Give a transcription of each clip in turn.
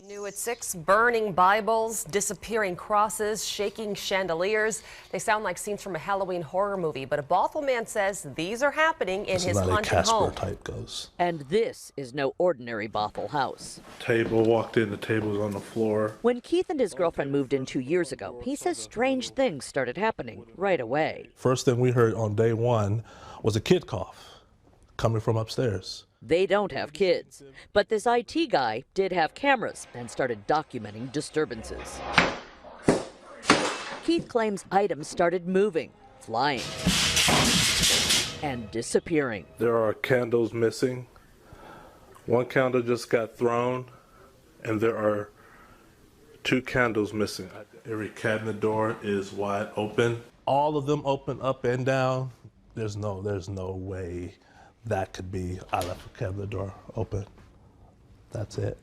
New at 6, burning Bibles, disappearing crosses, shaking chandeliers. They sound like scenes from a Halloween horror movie, but a Bothell man says these are happening in his haunted home. Type ghost. And this is no ordinary Bothell house. Table, walked in, the table was on the floor. When Keith and his girlfriend moved in 2 years ago, he says strange things started happening right away. First thing we heard on day one was a kid cough coming from upstairs. They don't have kids, but this IT guy did have cameras and started documenting disturbances. Keith claims items started moving, flying, and disappearing. There are candles missing. One candle just got thrown, and there are 2 candles missing. Every cabinet door is wide open. All of them open up and down. There's no way that could be. I left the cabinet door open. That's it.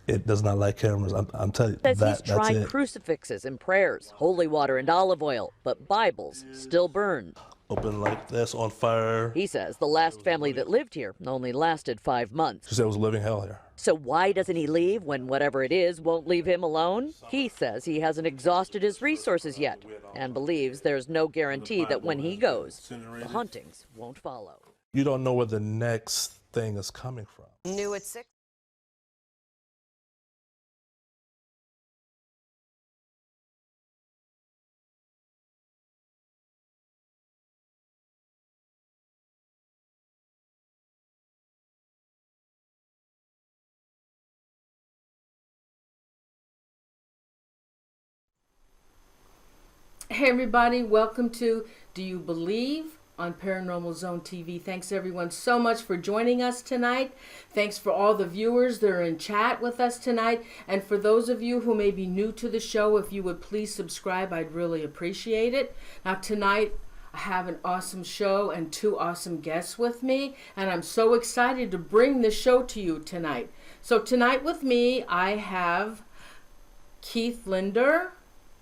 It does not like cameras. I'm telling you. Says he's tried crucifixes and prayers, holy water and olive oil, but Bibles still burned. Open like this, on fire. He says the last family that lived here only lasted 5 months. She said it was living hell here. So why doesn't he leave when whatever it is won't leave him alone? He says he hasn't exhausted his resources yet and believes there's no guarantee that when he goes, the hauntings won't follow. You don't know where the next thing is coming from. New at 6. Hey everybody, welcome to Do You Believe on Paranormal Zone TV. Thanks everyone so much for joining us tonight. Thanks for all the viewers that are in chat with us tonight. And for those of you who may be new to the show, if you would please subscribe, I'd really appreciate it. Now tonight, I have an awesome show and 2 awesome guests with me. And I'm so excited to bring this show to you tonight. So tonight with me, I have Keith Linder,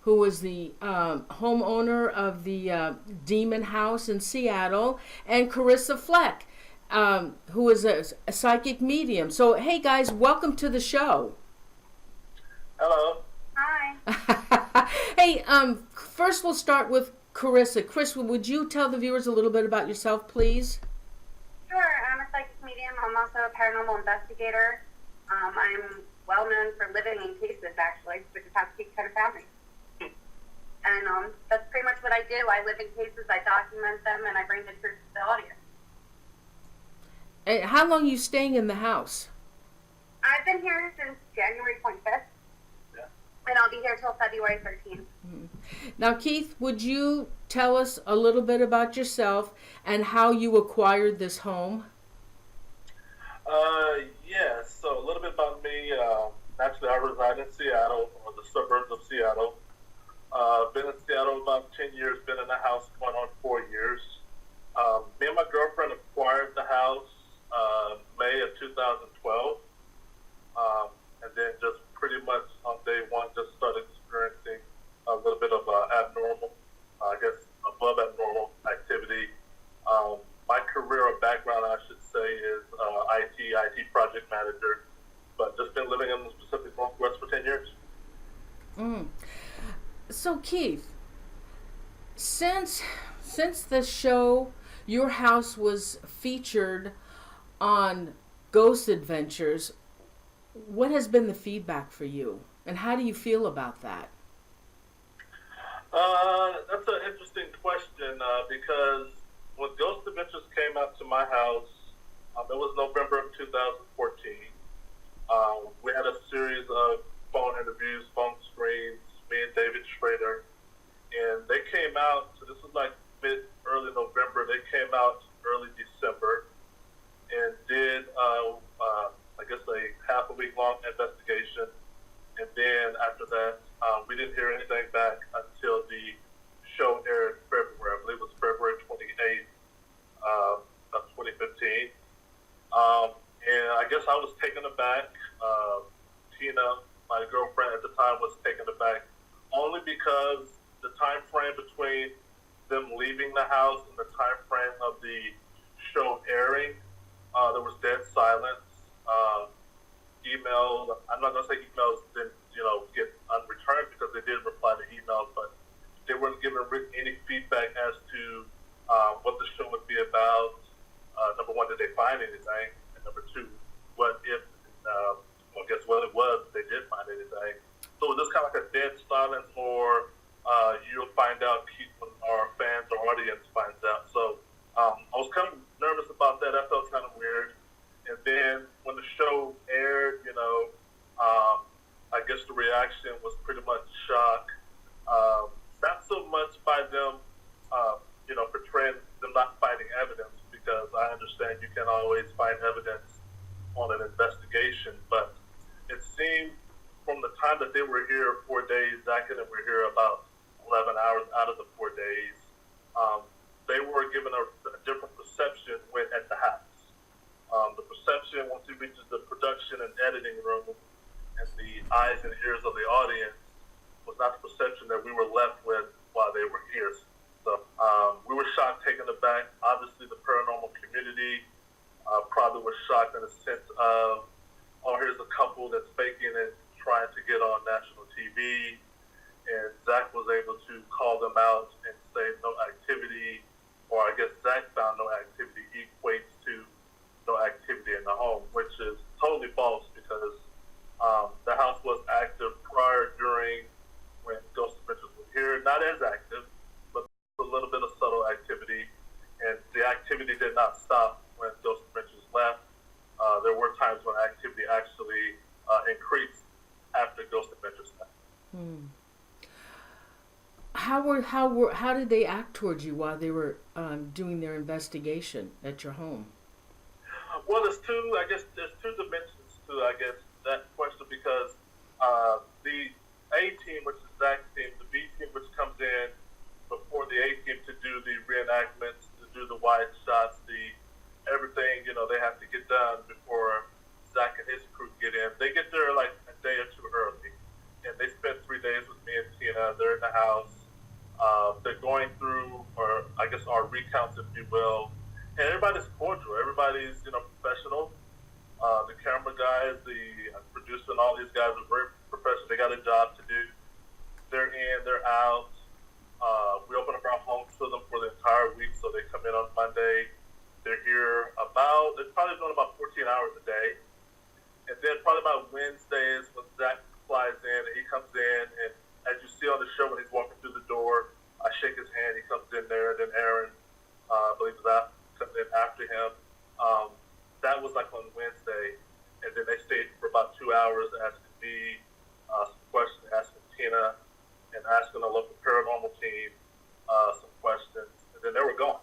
who was the homeowner of the Demon House in Seattle, and Carissa Fleck, who is a psychic medium. So, hey guys, welcome to the show. Hello. Hi. Hey, first we'll start with Carissa. Chris, would you tell the viewers a little bit about yourself, please? Sure. I'm a psychic medium. I'm also a paranormal investigator. I'm well known for living in cases, actually, which is how Keith kind of found me. And that's pretty much what I do. I live in cases, I document them, and I bring the truth to the audience. And how long are you staying in the house? I've been here since January 25th, and I'll be here till February 13th. Mm-hmm. Now, Keith, would you tell us a little bit about yourself and how you acquired this home? Yes, so a little bit about me. Actually, I reside in Seattle, or the suburbs of Seattle. Been in Seattle about 10 years, been in the house going on 4 years. Me and my girlfriend acquired the house May of 2012. And then just pretty much on day one, just started experiencing a little bit of abnormal, I guess above abnormal activity. My career or background, I should say, is IT project manager, but just been living in the Pacific Northwest for 10 years. Mm. So Keith, since the show, your house was featured on Ghost Adventures, what has been the feedback for you, and how do you feel about that? That's an interesting question because when Ghost Adventures came out to my house, it was November of 2014. We had a series of phone interviews, phone screens, me and David Schrader, and they came out, so this was like early November, they came out early December and did, I guess, a half a week long investigation, and then after that, we didn't hear anything back until the show aired in February. I believe it was February 28th of 2015, and I guess I was taken aback. Tina, my girlfriend at the time, was taken aback only because the time frame between them leaving the house and the time frame of the show airing, there was dead silence. I'm not going to say emails didn't, get unreturned because they did reply to emails, but they weren't given any feedback as to what the show would be about. Number one, did they find anything? And number two, what if, guess what it was, they did find anything. So it was just kind of like a dead silence, or you'll find out when our fans or audience finds out. So I was kind of nervous about that. That felt kind of weird. And then when the show aired, I guess the reaction was pretty much shock. Not so much by them, portraying them not finding evidence, because I understand you can always find evidence on an investigation, but it seemed from the time that they were here 4 days, Zach and them were here about 11 hours out of the 4 days, they were given a different perception when at the house. The perception, once it reaches the production and editing room and the eyes and ears of the audience, was not the perception that we were left with while they were here. So we were shocked, taken aback. Obviously, the paranormal community probably was shocked in the sense of, oh, here's a couple that's faking it, trying to get on national TV. And Zach was able to call them out and say no activity, or I guess Zach found no activity equates to no activity in the home, which is totally false, because the house was active prior, during, when Ghost Adventures was here. Not as active, but a little bit of subtle activity. And the activity did not stop when Ghost Adventures left. There were times when activity actually increased after Ghost Adventures left. How did they act towards you while they were doing their investigation at your home? Well, there's two dimensions to, that question, because the A team, which is Zach's team, the B team, which comes in before the A team to do the reenactments, to do the wide shots, everything, they have to get done before Zach and his crew get in. They get there like a day or two early, and they spend 3 days with me and Tina. They're in the house. They're going through, or I guess our recounts, if you will, and everybody's cordial. Everybody's, professional. The camera guys, the producer, and all these guys are very professional. They got a job to do. They're in, they're out. We open up our homes for them for the entire week, so they come in on Monday. They're here they're probably doing about 14 hours a day. And then probably about Wednesdays when Zach flies in, and he comes in, and as you see on the show when he's walking through the door, I shake his hand, he comes in there, and then Aaron, I believe that, comes in after him. That was like on Wednesday, and then they stayed for about 2 hours asking me some questions, asking Tina, and asking the local paranormal team some questions, and then they were gone.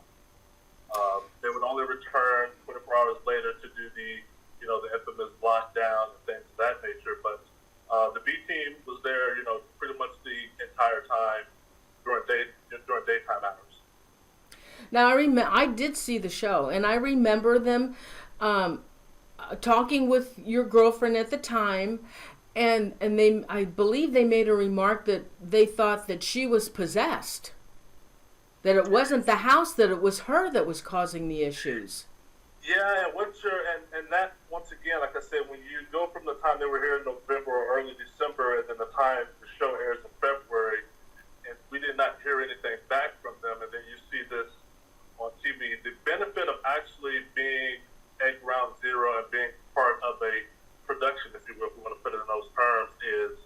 They would only return 24 hours later to do the infamous lockdown and things of that nature. But the B team was there, pretty much the entire time during daytime hours. Now I did see the show, and I remember them talking with your girlfriend at the time, and I believe they made a remark that they thought that she was possessed. That it wasn't the house, that it was her that was causing the issues. Yeah, and that, once again, like I said, when you go from the time they were here in November or early December, and then the time the show airs in February, and we did not hear anything back from them, and then you see this on TV, the benefit of actually being at ground zero and being part of a production, if you will, if we want to put it in those terms, is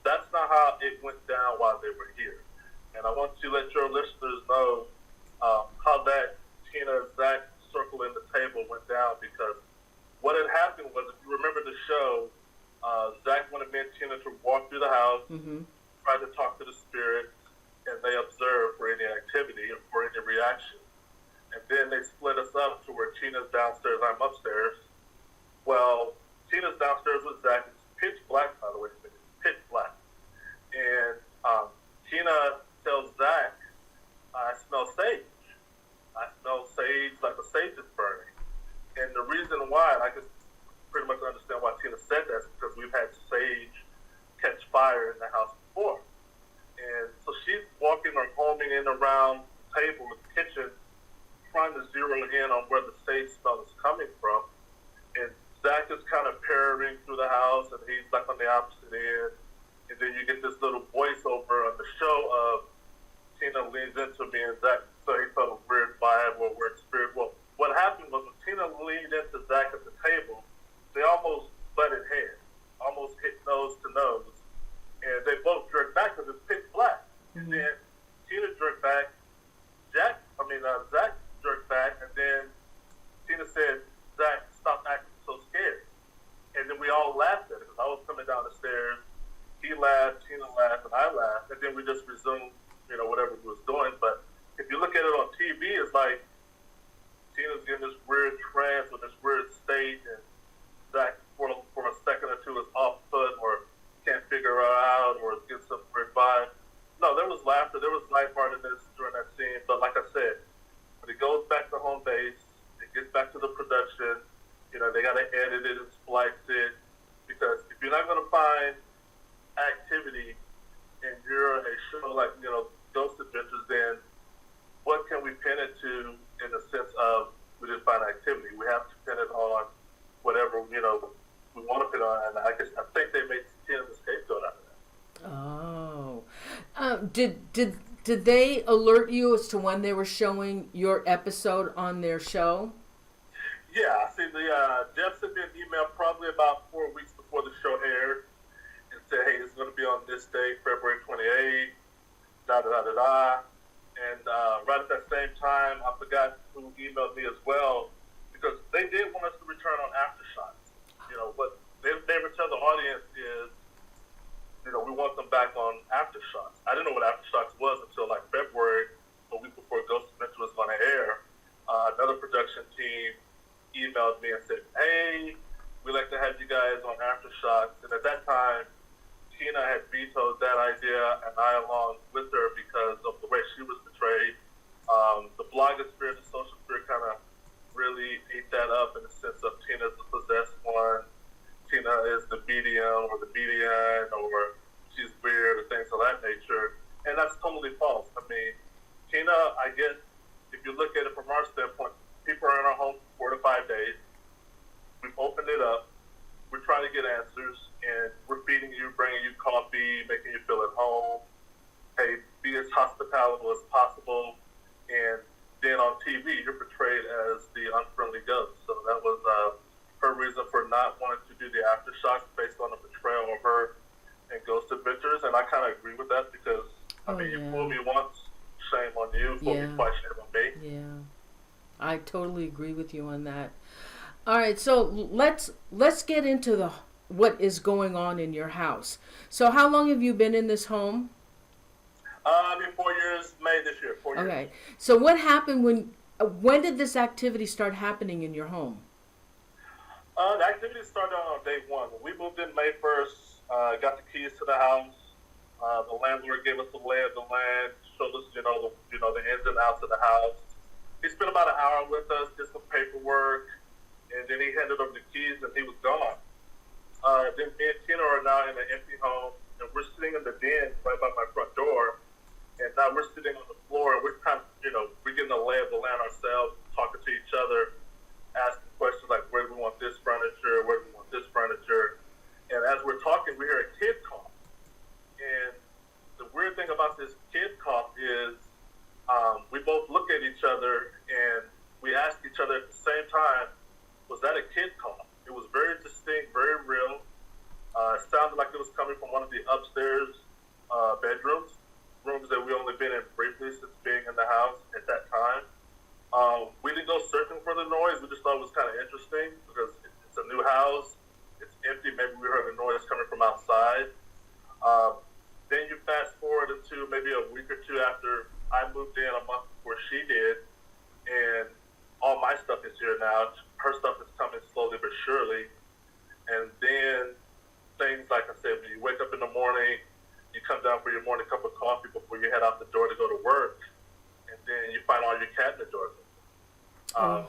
that's not how it went down while they were here. And I want to let your listeners know how that Tina, Zach circle in the table went down, because what had happened was, if you remember the show, Zach wanted me and Tina to walk through the house, try to talk to the spirits, and they observe for any activity or for any reaction. And then they split us up to where Tina's downstairs, I'm upstairs. Well, Tina's downstairs with Zach. It's pitch black, by the way. It's pitch black. And Tina tells Zach, I smell sage. I smell sage, like the sage is burning. And the reason why, and I can pretty much understand why Tina said that, is because we've had sage catch fire in the house before. And so she's walking or homing in around the table in the kitchen, trying to zero in on where the sage smell is coming from. And Zach is kind of parroting ring through the house, and he's like on the opposite end. And then you get this little voiceover on the show of Tina leans into me, and Zach, so he felt a weird vibe or weird spirit. Well, what happened was when Tina leaned into Zach at the table, they almost butted heads, almost hit nose to nose. And they both jerked back because it's pitch black. And then Tina jerked back, Zach jerked back, and then Tina said, Zach, stop acting so scared. And then we all laughed at it because I was coming down the stairs. He laughed, Tina laughed, and I laughed. And then we just resumed, whatever we was doing. But if you look at it on TV, it's like Tina's in this weird trance or this weird state, and Zach, for a second or two, is off put or can't figure her out or gets some weird vibe. No, there was laughter. There was lightheartedness during that scene. But like I said, when it goes back to home base, it gets back to the production. They got to edit it and splice it, because if you're not going to find activity in your a show like Ghost Adventures, then what can we pin it to in the sense of we didn't find activity? We have to pin it on whatever we want to pin on, and I think they made Tina the scapegoat out of that. Oh, did they alert you as to when they were showing your episode on their show? Yeah, see, Jeff sent me an email probably about 4 weeks before the show aired and said, hey, it's going to be on this day, February 28th, da-da-da-da-da. And right at that same time, I forgot who emailed me as well, because they did want us to return on Aftershocks. What they would tell the audience is, we want them back on Aftershocks. I didn't know what Aftershocks was until like February, a week before Ghost Adventure was going to air. Another production team emailed me and said, hey, we'd like to have you guys on Aftershocks. And at that time, Tina had vetoed that idea, and I along with her, because of the way she was portrayed. The blogosphere, the social sphere kind of really ate that up in the sense of Tina's the possessed one, Tina is the medium or the median, or she's weird, or things of that nature. And that's totally false. I mean, Tina, I guess, if you look at it from our standpoint, people are in our home for 4 to 5 days. We've opened it up. We're trying to get answers, and we're feeding you, bringing you coffee, making you feel at home. Hey, be as hospitable as possible. And then on TV, you're portrayed as the unfriendly ghost. So that was her reason for not wanting to do the Aftershocks, based on the portrayal of her in Ghost Adventures. And I kind of agree with that, because, you fooled me once, shame on you. Fooled me twice, shame on me. Yeah. I totally agree with you on that. All right, so let's get into what is going on in your house. So how long have you been in this home? I've been 4 years, May this year, 4 years. Okay, so what happened when did this activity start happening in your home? The activity started on day one. When we moved in May 1st, got the keys to the house. The landlord gave us the lay of the land, showed us, the ins and outs of the house. He spent about an hour with us, did some paperwork, and then he handed over the keys, and he was gone. Then me and Tina are now in an empty home, and we're sitting in the den right by my front door, and now we're sitting on the floor, and we're kind of, we're getting a lay of the land ourselves, talking to each other, asking questions like, where do we want this furniture, where do we want this furniture? And as we're talking, we hear a kid cough. And the weird thing about this kid cough is, we both look at each other and we ask each other at the same time, was that a kid cough? It was very distinct, very real. It sounded like it was coming from one of the upstairs bedrooms, rooms that we only been in briefly since being in the house at that time. We didn't go searching for the noise. We just thought it was kind of interesting because it's a new house. It's empty. Maybe we heard a noise coming from outside. Then you fast forward into maybe a week or two after I moved in, a month before she did, and all my stuff is here now. Her stuff is coming slowly but surely. And then things, like I said, when you wake up in the morning, you come down for your morning cup of coffee before you head out the door to go to work, and then you find all your cabinet doors open.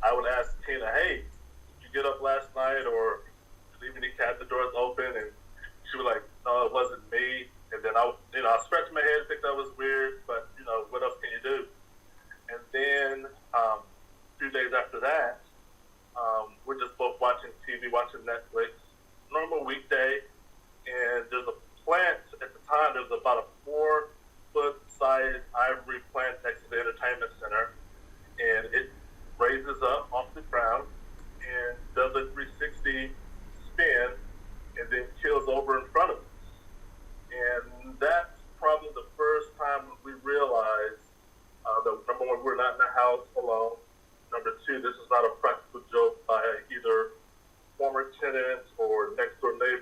I would ask Tina, hey, did you get up last night, or did you leave any cabinet doors open? And she was like, no, it wasn't me. And then I scratched my head and think that was weird, but what else can you do? And then a few days after that, we're just both watching TV, watching Netflix,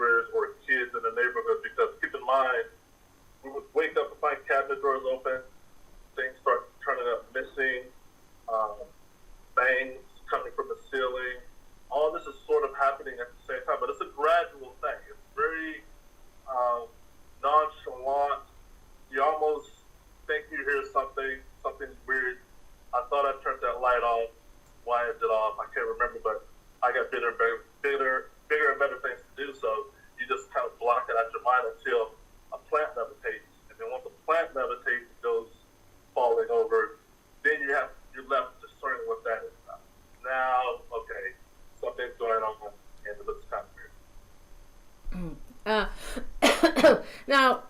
neighbors or kids in the neighborhood, because keep in mind, we would wake up and find cabinet doors open, things start turning up missing, bangs coming from the ceiling. All this is sort of happening at the same time, but it's a gradual thing. It's very nonchalant. You almost think you hear something's weird. I thought I turned that light off. Why is it off? I can't remember, but I got bigger and better things to do, so you just kind of block it out your mind until a plant levitates. And then once the plant levitates and goes falling over, then you're left discerning what that is now. Now, okay, something's going on, and it looks kind of weird. Now,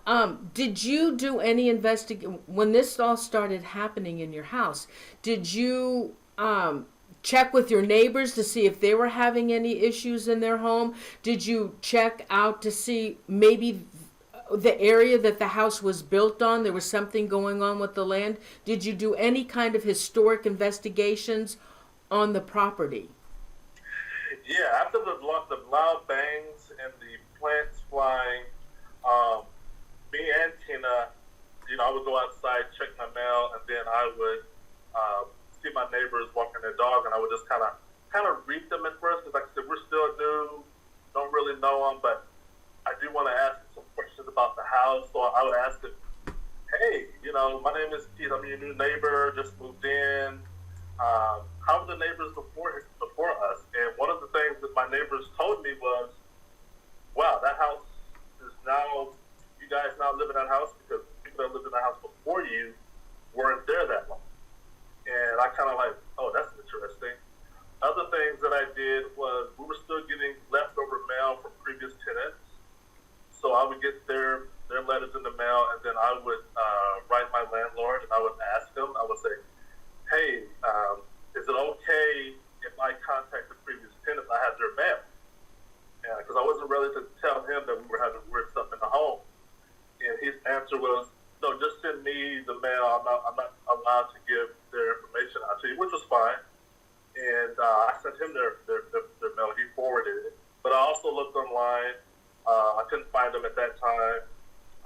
did you do any investigation when this all started happening in your house? Did you check with your neighbors to see if they were having any issues in their home? Did you check out to see maybe the area that the house was built on, there was something going on with the land? Did you do any kind of historic investigations on the property? Yeah, after the loud bangs and the plants flying, me and Tina, I would go outside, check my mail, and then I would see my neighbors walking their dog, and I would just kind of read them at first, because like I said, we're still new, don't really know them, but I do want to ask some questions about the house. So I would ask them, hey, my name is Keith, I'm your new neighbor, just moved in. How were the neighbors before us? And one of the things that my neighbors told me was, wow, that house is now, you guys now live in that house because people that lived in the house before you weren't there that long. And I kind of like, oh, that's interesting. Other things that I did was we were still getting leftover mail from previous tenants. So I would get their letters in the mail, and then I would write my landlord, and I would ask him, I would say, hey, is it okay if I contact the previous tenants? I have their mail. Because I wasn't ready to tell him that we were having weird stuff in the home. And his answer was, no, just send me the mail. I'm not allowed to give their information out to you, which was fine. And I sent him their mail. He forwarded it. But I also looked online. I couldn't find them at that time.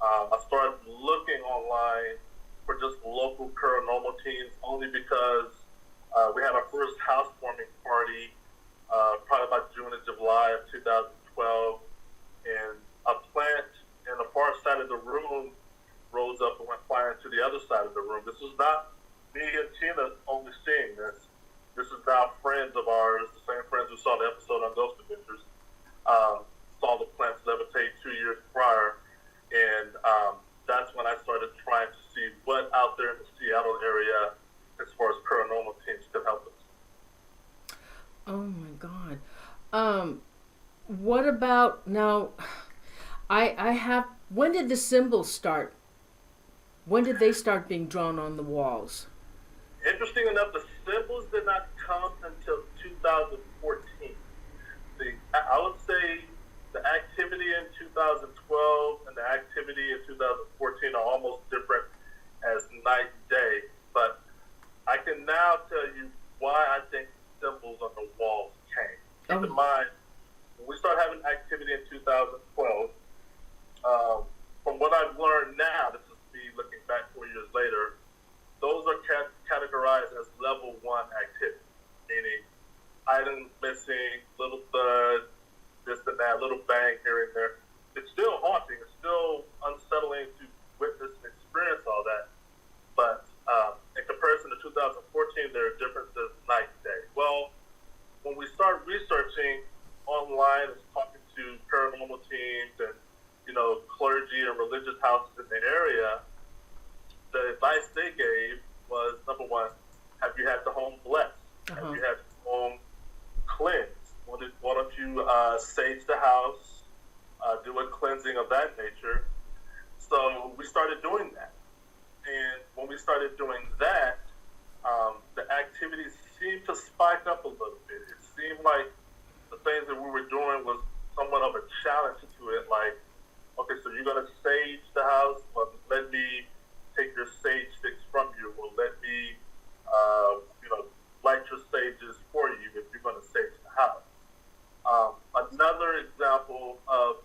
I started looking online for just local paranormal teams, only because we had our first housewarming party probably about June and July of 2012. And a plant in the far side of the room rose up and went flying to the other side of the room. This was not me and Tina only seeing this. This is now friends of ours, the same friends who saw the episode on Ghost Adventures, saw the plants levitate 2 years prior. And that's when I started trying to see what out there in the Seattle area as far as paranormal teams could help us. Oh my God. What about now? When did the symbols start? When did they start being drawn on the walls? Interesting enough, the symbols did not come until 2014. I would say the activity in 2012 and the activity in 2014 are almost different as night and day. But I can now tell you why I think symbols on the walls came. Keep in mind, when we started having activity in 2012, from what I've learned now, this is me looking back 4 years later, those are categorized as level 1 activity, meaning items missing, little thud, this and that, little bang here and there. It's still haunting. It's still unsettling to witness and experience all that. But in comparison to 2014, there are differences night and day. Well, when we start researching online and talking to paranormal teams and clergy and religious houses in the area, the advice they gave was, number one, have you had the home blessed? Have you had the home cleansed? Why don't you sage the house, do a cleansing of that nature? So we started doing that. And when we started doing that, the activities seemed to spike up a little bit. It seemed like the things that we were doing was somewhat of a challenge to it, like, okay, so you're going to sage the house? Well, let me take your sage sticks from you. Well, let me, light your sages for you if you're going to sage the house. Another example of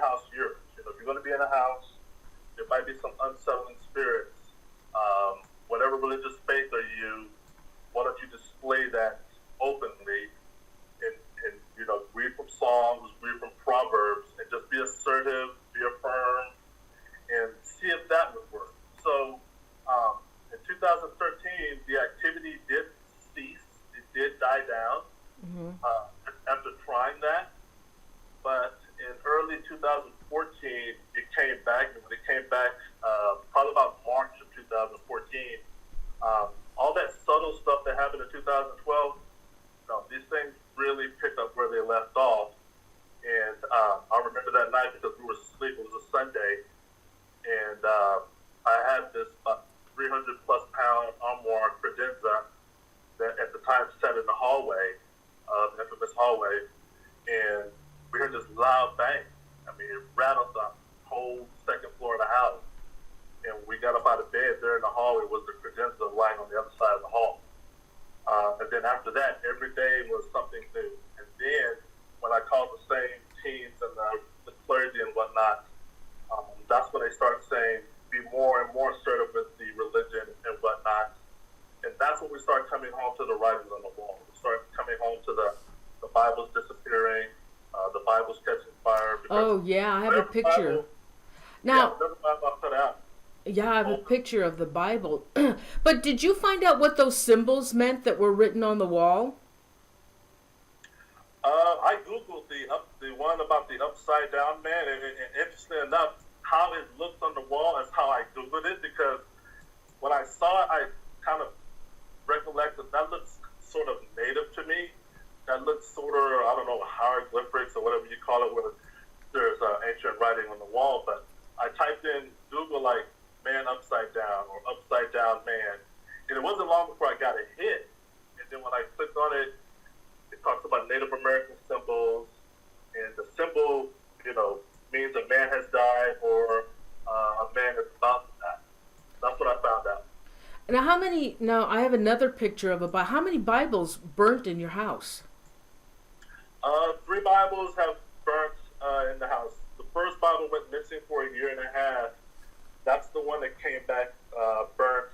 your house yours. You know, if you're going to be in a house, there might be some unsettling spirits. Whatever religious faith are you, why don't you display that openly and you know, read from Psalms, read from Proverbs, and just be assertive, be affirm, and see if that would work. So in 2013, the activity did cease. It did die down after trying that. But in early 2014, it came back. And when it came back, probably about March of 2014, all that subtle stuff that happened in 2012, these things really picked up where they left off. And I remember that night because we were asleep. It was a Sunday. And I had this 300 plus pound armoire credenza that at the time sat in the hallway, the infamous hallway. And we heard this loud bang. I mean, it rattled the whole second floor of the house. And we got up out of bed. There in the hallway was the credenza lying on the other side of the hall. And then after that, every day was something new. And then when I called the same teams and the clergy and whatnot, that's when they start saying, be more and more assertive with the religion and whatnot. And that's when we start coming home to the writings on the wall. We start coming home to the Bible's disappearing, the Bible's catching fire. Oh, yeah, I have a picture. Now, Bible put out. Yeah, I have a picture of the Bible. But did you find out what those symbols meant that were written on the wall? I Googled the one about the upside down man, and interesting enough, how it looked on the wall is how I Googled it, because when I saw it, I kind of recollected that looks sort of native to me. That looks sort of, I don't know, hieroglyphics or whatever you call it, where there's ancient writing on the wall. But I typed in Google, like, man upside down or upside down man. And it wasn't long before I got a hit. And then when I clicked on it, it talks about Native American symbols. And the symbol, means a man has died or a man is about to die. That's what I found out. Now I have another picture of how many Bibles burnt in your house? 3 Bibles have burnt in the house. The first Bible went missing for a year and a half. That's the one that came back burnt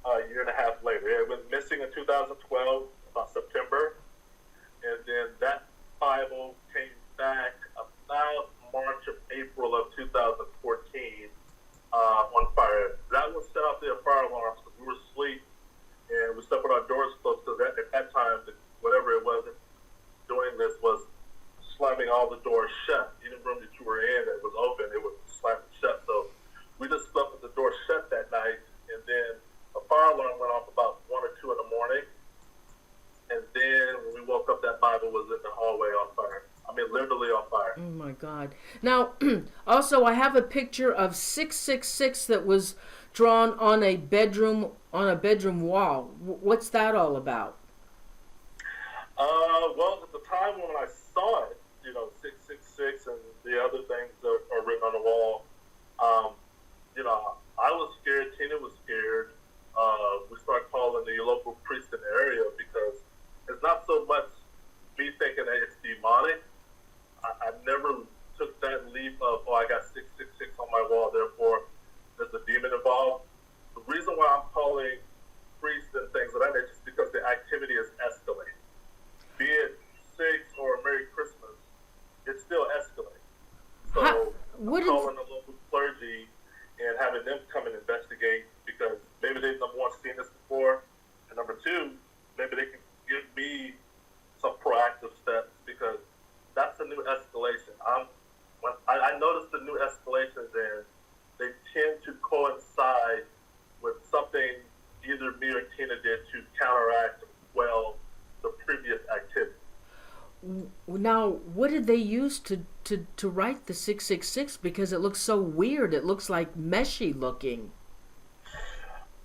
a year and a half later. It went missing in 2012, about September. And then that Bible came back about March or April of 2014 on fire. That one set off the fire alarms because we were asleep and we slept with our doors closed because at that time, whatever it was doing this was slamming all the doors shut. Any room that you were in that was open, it was slamming shut. So we just slept with the door shut that night, and then a fire alarm went off about 1 or 2 in the morning. And then when we woke up, that Bible was in the hallway on fire. I mean, literally on fire. Oh my God! Now, also, I have a picture of 666 that was drawn on a bedroom wall. What's that all about? Well, at the time when I saw it, 666 and the other things that are written on the wall, I was scared. Tina was scared. We started calling the local priest in the area because it's not so much me thinking that it's demonic. I never took that leap of, I got 666 on my wall, therefore there's a demon involved. The reason why I'm calling priests and things of that nature is because the activity is escalating. Be it 6 or Merry Christmas, it's still escalating. So I'm calling the local clergy and having them come and investigate because maybe they've number one seen this before, and number two, maybe they can give me some proactive steps because that's a new escalation. I noticed the new escalations and they tend to coincide with something either me or Tina did to counteract the previous activity. Now, what did they use to write the 666? Because it looks so weird. It looks like meshy looking.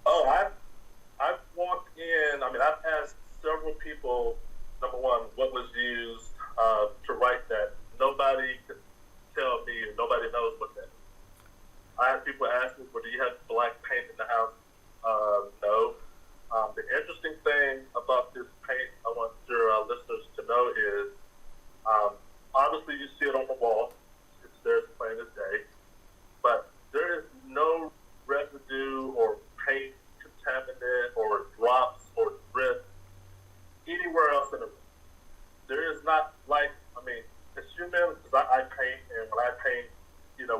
Oh, I've walked in. I mean, I've asked several people. Number one, what was used to write that? Nobody could tell me, and nobody knows what that is. I had people ask me, "Well, do you have black paint in the house?" No. The interesting thing about this paint, I want your listeners to know is, obviously you see it on the wall. It's there, it's plain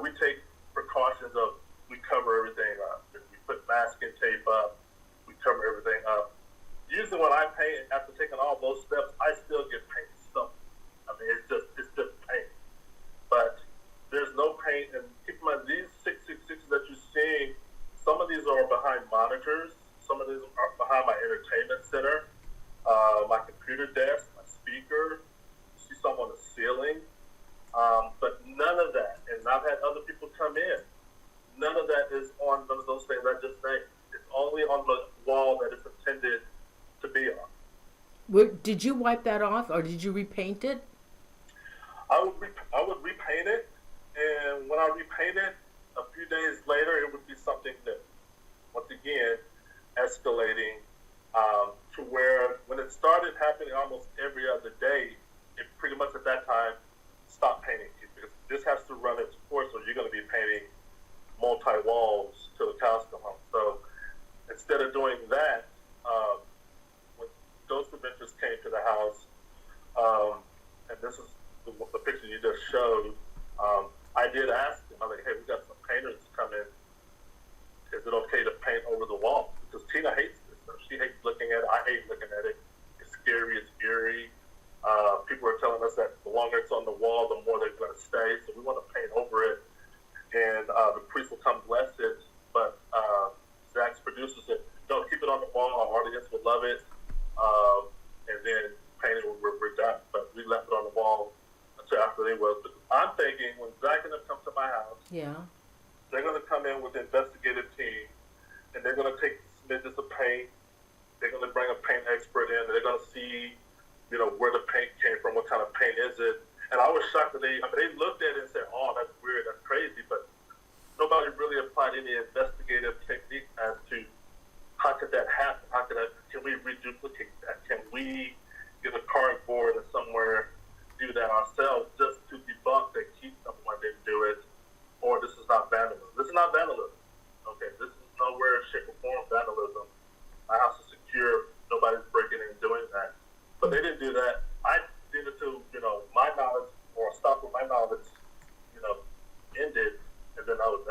we take precautions of, we cover everything up. We put masking tape up, we cover everything up. Usually when I paint, after taking all those steps, I still get paint stuff. I mean, it's just paint. But there's no paint, and keep in mind, these 666s that you're seeing, some of these are behind monitors, some of these are behind my entertainment center, my computer desk, my speaker, you see some on the ceiling, but none of that, and I've had other people come in, none of that is on none of those things I just named. It's only on the wall that it's intended to be on. Did you wipe that off, or did you repaint it? I would repaint it, and when I repaint it, a few days later, it would be something new. Once again, escalating to where when it started happening almost every other day, it pretty much at that time stopped painting, because this has to run its course, or you're going to be painting multi-walls till the cows come home. So instead of doing that, when Ghost Adventures came to the house, and this is the picture you just showed, I did ask him, I'm like, hey, we got some painters coming. Is it okay to paint over the wall? Because Tina hates this stuff. She hates looking at it. I hate looking at it. It's scary. It's eerie. People are telling us that the longer it's on the wall, the more they're going to stay. So we want to paint over it. And the priest will come bless it. But Zach's producer said, no, keep it on the wall. Our audience will love it. And then paint it when we're done. But we left it on the wall until after they was. But I'm thinking when Zach and them come to my house, they're going to come in with the investigative team, and they're going to take smidges of paint. They're going to bring a paint expert in, and they're going to see, where the paint came from, what kind of paint is it. And I was shocked that they looked at it and said, oh, that's weird, that's crazy, but nobody really applied any investigative technique as to how could that happen? Can we reduplicate that? Can we get a cardboard or somewhere do that ourselves just to debunk that keep someone didn't do it, or this is not vandalism. This is not vandalism. Okay, this is nowhere, shape, or form vandalism. My house is secure. Nobody's breaking in and doing that. But they didn't do that. I did it to, my knowledge, or stop with my knowledge, ended, and then that was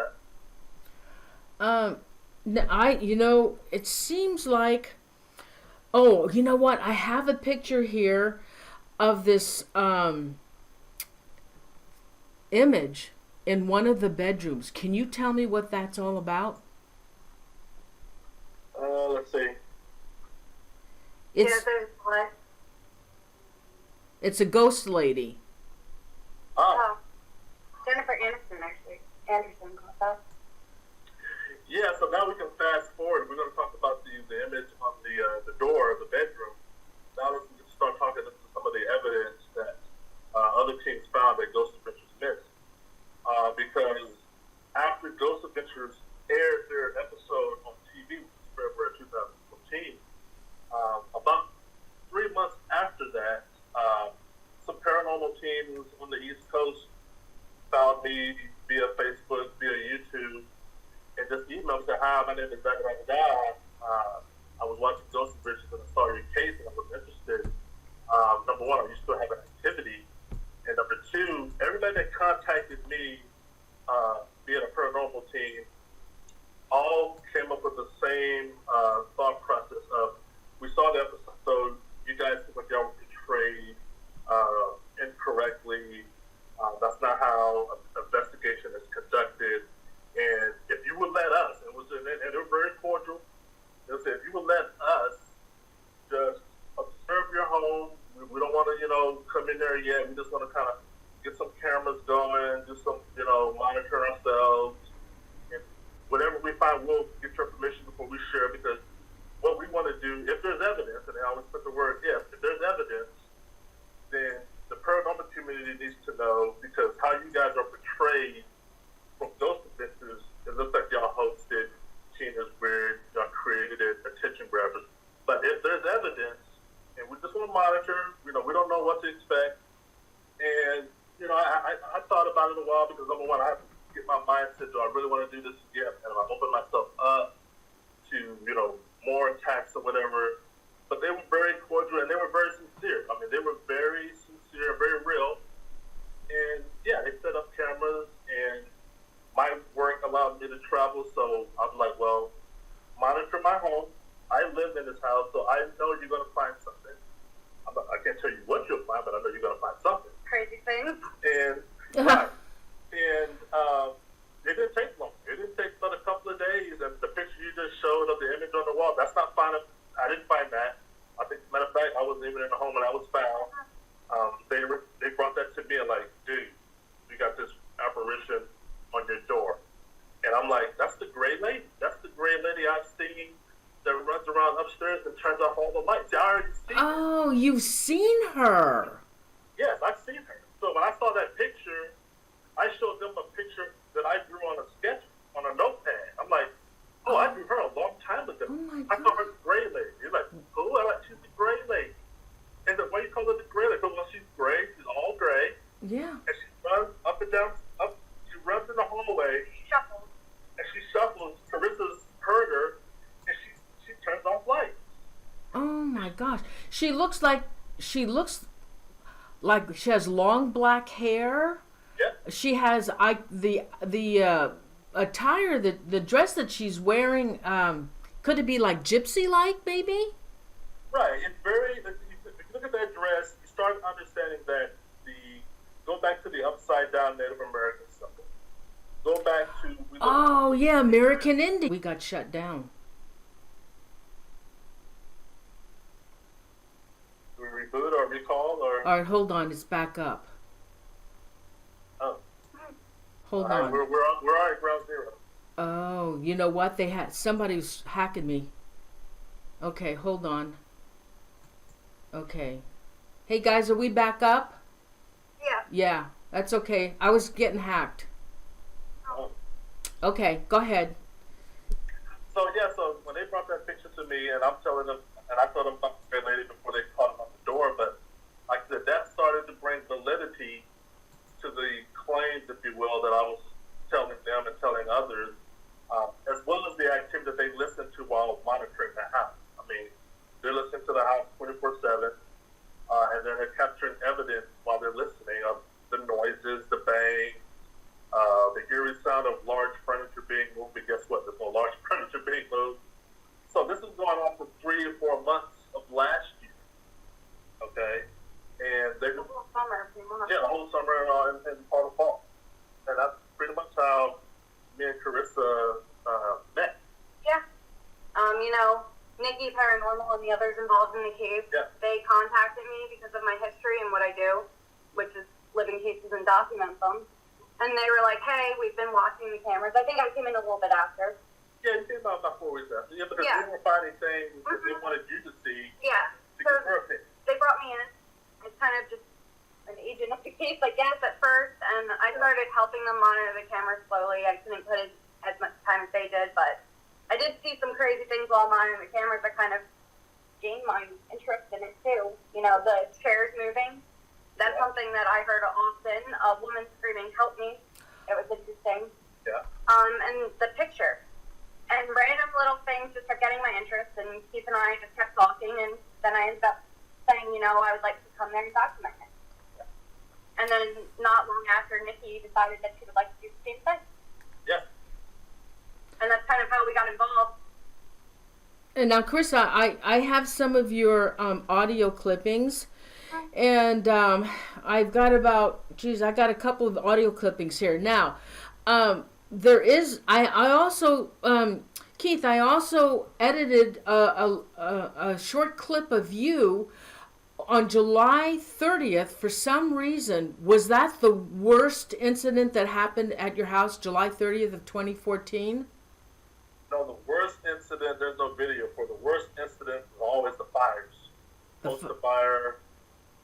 that. It seems like, oh, you know what? I have a picture here of this image in one of the bedrooms. Can you tell me what that's all about? Let's see. It's there's what? it's a ghost lady. Oh, Jennifer Anderson, actually. Anderson called that. Yeah, so now we can fast forward. We're going to talk about the image on the door of the bedroom. Now we can start talking about some of the evidence that other teams found that Ghost Adventures missed. Because after Ghost Adventures aired their episode on TV, which was February 2014, about 3 months after that, some paranormal teams on the East Coast found me via Facebook, via YouTube, and just emailed me, said, hi, my name is da da da da. I was watching Ghost Adventures and I saw your case and I was interested. Number one, are you still having activity? And number two, everybody that contacted me, being a paranormal team, all came up with the same thought process of, we saw the episode, you guys look like y'all were portrayed incorrectly. That's not how an investigation is conducted. And if you would let us, and they were very cordial, they said, if you would let us just observe your home, we don't want to, come in there yet. We just want to kind of get some cameras going, do some, monitor ourselves. And whatever we find, we'll get your permission before we share, because what we want to do, if there's evidence, and I always put the word if there's evidence, then the paranormal community needs to know, because how you guys are portrayed from Ghost Adventures, it looks like y'all hosted, Tina's weird, y'all created it, attention grabbers. But if there's evidence, and we just want to monitor, we don't know what to expect. And, I thought about it a while, because number one, I have to get my mindset, do I really want to do this again? And I open myself up to, more attacks or whatever. But they were very cordial and they were very sincere. I mean, they were very sincere, very real. And yeah, they set up cameras, and to travel, so I'm like, well, monitor my home. I live in this house, so I know you're going to find something. I can't tell you what you'll find, but I know you're going to find something. Crazy things. And right. And it didn't take long. It didn't take but a couple of days, and the picture you just showed of the image on the wall, that's not fine. I didn't find that. I think, matter of fact, I wasn't even in the home when I was found. They brought that to me and like, dude, you got this apparition on your door. And I'm like, that's the gray lady. That's the gray lady I've seen that runs around upstairs and turns off all the lights. I already seen her. Oh, you've seen her. Yes, I've seen her. So when I saw that picture, I showed them a picture that I drew on a sketch on a notepad. I'm like, oh, I drew her a long time ago. Oh my I saw her the gray lady. You're like, who? I'm like, she's the gray lady. And why you call her the gray lady? Because when she's gray, she's all gray. Yeah. And she runs up and down. She runs in the hallway. She shuffles. And she shuffles. Carissa's heard her, and she turns off lights. Oh my gosh. She looks like she has long black hair. Yeah. She has the attire, the dress that she's wearing. Could it be like gypsy like maybe? Right. It's very. If you look at that dress, you start understanding that go back to the upside down Native American symbol. Go back to. Oh yeah, American Indian. We got shut down. Do we reboot or recall or? All right, hold on. It's back up. Oh. Hold All right, on. we're at ground zero. Oh, you know what? Somebody was hacking me. Okay, hold on. Okay. Hey guys, are we back up? Yeah. Yeah, that's okay. I was getting hacked. Oh. Okay, go ahead. So when they brought that picture to me, and I'm telling them, and I told them about the lady before they caught him on the door, but like I said, that started to bring validity to the claims, if you will, that I was telling them and telling others, as well as the activity that they listened to while monitoring the house. I mean, they're listening to the house 24/7, and then they're capturing evidence while they're listening of the noises, the bang, the eerie sound of large furniture being moved. But guess what? There's no large furniture being moved. So this is going on for 3 or 4 months of last year. Okay, and they The whole summer, pretty much. the whole summer and part of fall, and that's pretty much how me and Carissa met. Yeah. Nikki Paranormal and the others involved in the case, Yeah. they contacted me because of my history and what I do, which is live in cases and document them. And they were like, hey, we've been watching the cameras. I think I came in a little bit after. Yeah, you came out about 4 weeks after. Yeah, because Yeah. they were finding things that they wanted you to see Yeah. to So get her opinion. they brought me in. It's kind of just an agent of the case, I guess, at first. And I started helping them monitor the cameras slowly. I couldn't put in as much time as they did, but I did see some crazy things while monitoring the cameras that kind of gained my interest in it, too. The chairs moving. That's something that I heard often. A woman screaming, help me. It was interesting. Yeah. And the picture. And random little things just kept getting my interest, and Keith and I just kept talking, and then I ended up saying, I would like to come there and document it. Yeah. And then not long after, Nikki decided that she would like to do the same thing. Yeah. And that's kind of how we got involved. And now, Carissa, I have some of your audio clippings, and I've got I got a couple of audio clippings here. Now, there is, I also, Keith, I also edited a short clip of you on July 30th. For some reason, was that the worst incident that happened at your house, July 30th of 2014? No, the worst incident, there's no video for. The worst incident is always the fires. The fire,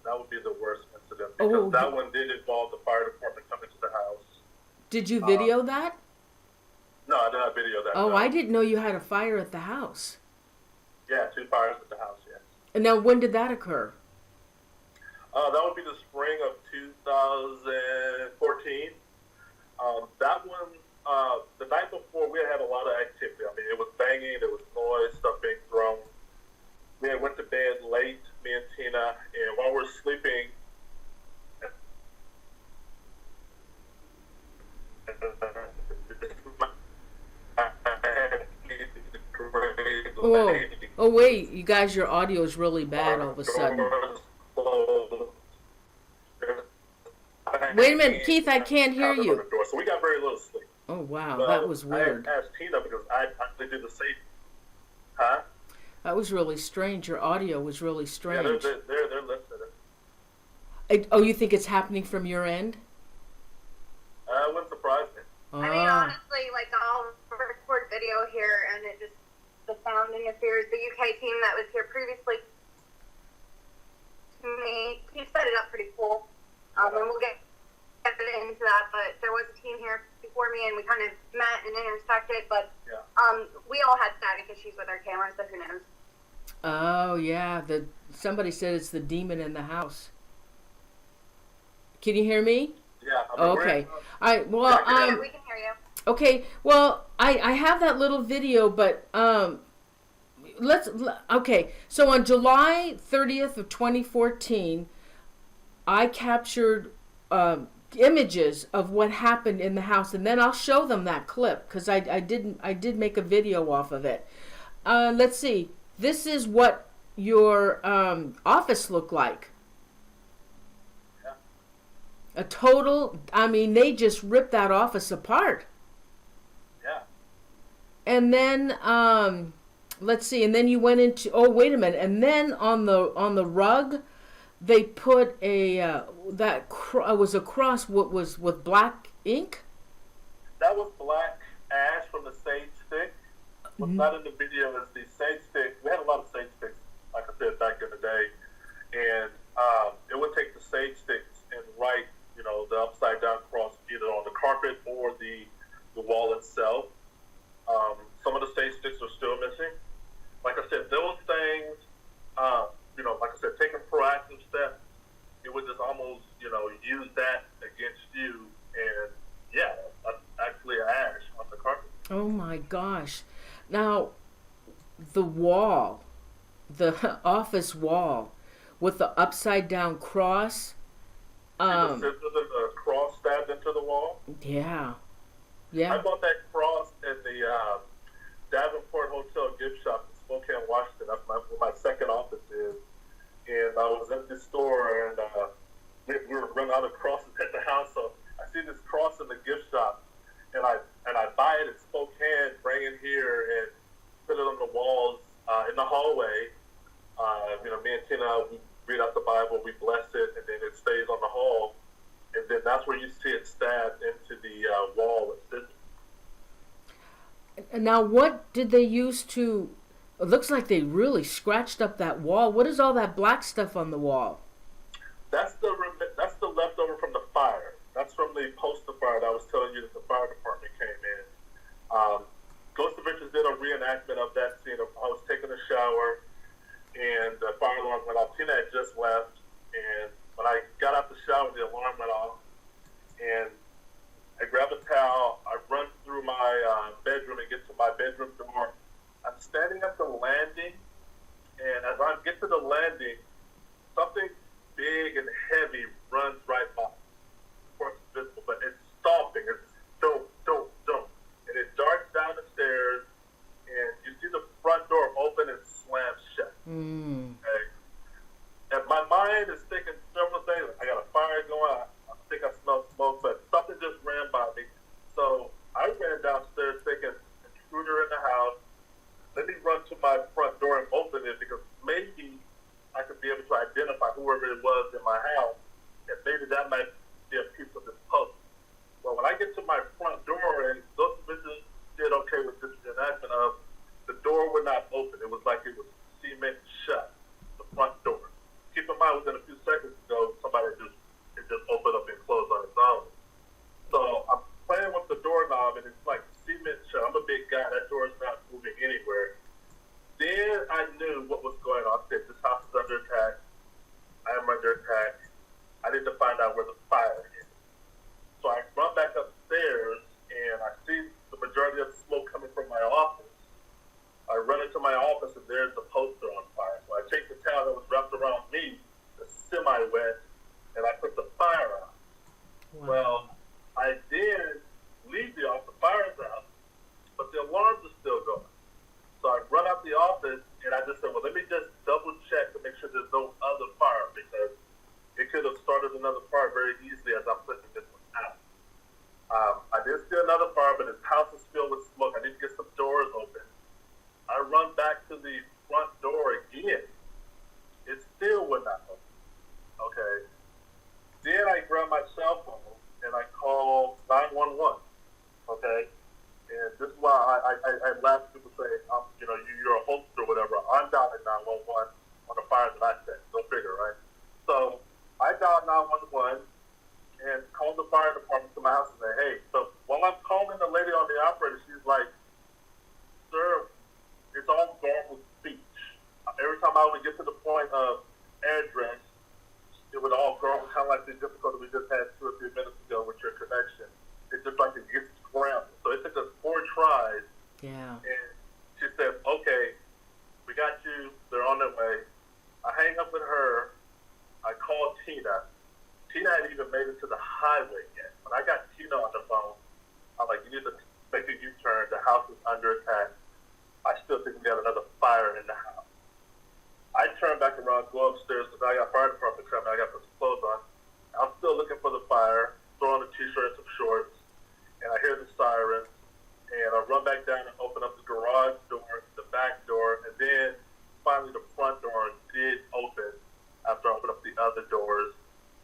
that would be the worst incident, because that one did involve the fire department coming to the house. Did you video that? No, I did not video that. Oh, no. I didn't know you had a fire at the house. Yeah, 2 fires at the house, yes. And now, when did that occur? That would be the spring of 2014. That one, the night before, we had a lot of activity. I mean, it was banging, there was noise, stuff being thrown. We had went to bed late, me and Tina, and while we're sleeping, Oh, oh wait, you guys, your audio is really bad all of a sudden. Wait a minute, Keith, I can't hear you. So we got very little sleep. Oh wow, that was weird. I asked Tina because I actually do the same. Huh? That was really strange. Your audio was really strange. Yeah, they're listening. Oh, you think it's happening from your end? It wouldn't surprise me. I mean, honestly, like, I'll record video here, and it just, the sound interferes. The UK team that was here previously to me, he set it up pretty cool. And we'll get into that, but there was a team here before me, and we kind of met and intersected, but we all had static issues with our cameras, so who knows? Oh, yeah. Somebody said it's the demon in the house. Can you hear me? Yeah. Okay. All right. Well, yeah, we can hear you. Okay. Well, I have that little video, but okay. So on July 30th of 2014, I captured images of what happened in the house, and then I'll show them that clip because I did make a video off of it. Let's see. This is what your office looked like. A total, I mean, they just ripped that office apart. Yeah. And then, let's see, and then you went into, oh, wait a minute, and then on the rug, they put was a cross, what was with black ink? That was black ash from the sage stick. What's not in the video is the sage stick. We had a lot of sage sticks, like I said, back in the day. And it would take the sage sticks and write, the upside down cross either on the carpet or the wall itself. Some of the sage sticks are still missing. Like I said, those things, like I said, taking proactive steps, it would just almost, use that against you. And yeah, that's actually ash on the carpet. Oh my gosh. Now, the wall, the office wall with the upside down cross. The cross stabbed into the wall. Yeah. I bought that cross at the Davenport Hotel gift shop in Spokane, Washington. That's where my second office is. And I was at the store, and we were running out of crosses at the house. So I see this cross in the gift shop, and I buy it in Spokane, bring it here, and put it on the walls in the hallway. Me and Tina, we read out the Bible, we bless it, and then it stays on the hall. And then that's where you see it stabbed into the wall. Now, what did they use to... It looks like they really scratched up that wall. What is all that black stuff on the wall? That's the leftover from the fire. That's from the poster fire that I was telling you that the fire department came in. Ghost Adventures did a reenactment of that scene. I was taking a shower, and the fire alarm went off. Tina had just left, and when I got out the shower, the alarm went off, and I grab a towel, I run through my bedroom and get to my bedroom door. I'm standing at the landing, and as I get to the landing, something big and heavy runs right by. Of course, it's visible, but it's stomping. It's dope, dope, dope. And it darts down the stairs, and you see the front door open and slam shut. Okay? And my mind is thinking several things. I got a fire going. I think I smell smoke, but something just ran by me. So I ran downstairs thinking, intruder in the house. Let me run to my front door and open it because maybe I could be able to identify whoever it was in my house, and maybe that might be a piece of this puzzle. Well, when I get to my front door, and those visitors did okay with this reenactment of the door would not open. It was like it was cement shut, the front door. Keep in mind, within a few seconds ago, somebody just opened up and closed on its own. So I'm playing with the doorknob, and it's like cement shut. I'm a big guy. That door is not moving anywhere. Then I knew what was going on. I said, this house is under attack. I am under attack. I need to find out where the fire is. So I run back upstairs, and I see the majority of the smoke coming from my office. I run into my office, and there's the poster on fire. So I take the towel that was wrapped around me, the semi-wet, and I put the fire out. Wow. Well, I then leave the office, the fire's out, but the alarms are still going. So I run out the office, is under attack. I still think we got another fire in the house. I turn back around, go upstairs, because I got fire department coming. I got to put some clothes on. I'm still looking for the fire, throw on a t-shirt and some shorts, and I hear the sirens. And I run back down and open up the garage door, the back door, and then finally the front door did open after I opened up the other doors.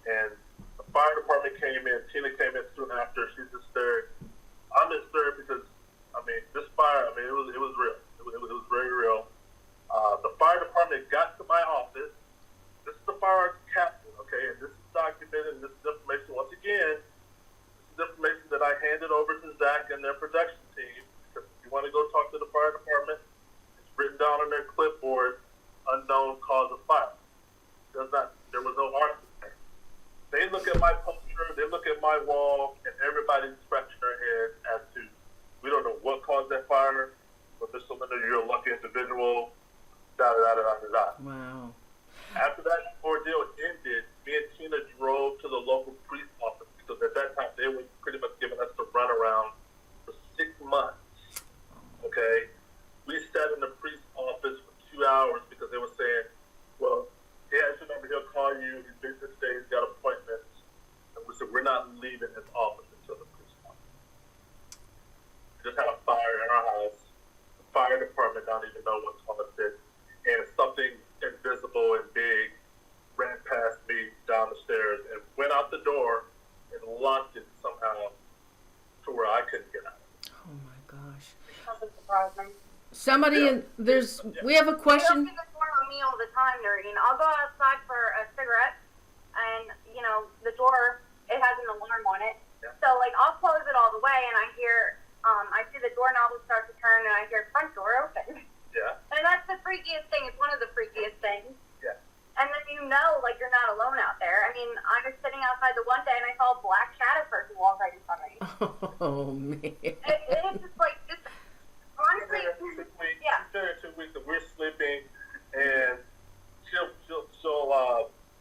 And the fire department came in. Tina came in soon after. She's hysterical. I'm hysterical because, I mean, this fire, I mean, it was real. It was very real. The fire department got to my office. This is the fire captain, okay, and this is documented, and this is information, once again, this is information that I handed over to Zach and their production team, because if you want to go talk to the fire department, it's written down on their clipboard, unknown cause of fire. There was no arson there. They look at my poster, they look at my wall, and everybody's scratching their head as to, we don't know what caused that fire, but Mr. Linder, you're a lucky individual, da-da-da-da-da-da. Wow. After that ordeal ended, me and Tina drove to the local police office, because at that time they were pretty much giving us the runaround for 6 months. Okay? We sat in the police office for 2 hours because they were saying, well, he has your number, he'll call you, he's business day, he's got appointments. And we said, we're not leaving his office until the police office. We just had a fire in our house. The fire department don't even know what's caused it. And something invisible and big ran past me down the stairs and went out the door and locked it somehow to where I couldn't get out. Oh my gosh. Doesn't surprise me. Somebody we have a question. They open the door on me all the time, Nerdy. I'll go outside for a cigarette, and the door, it has an alarm on it. Yeah. So I'll close it all the way, and I hear, I see the doorknob will start to turn, and I hear front door open. Yeah. And that's the freakiest thing. It's one of the freakiest things. Yeah. And then you're not alone out there. I mean, I was sitting outside the one day, and I saw a black shadow person walk right in front of me. Oh man. It's just just honestly, yeah. She's been here 2 weeks, and we're sleeping, and she'll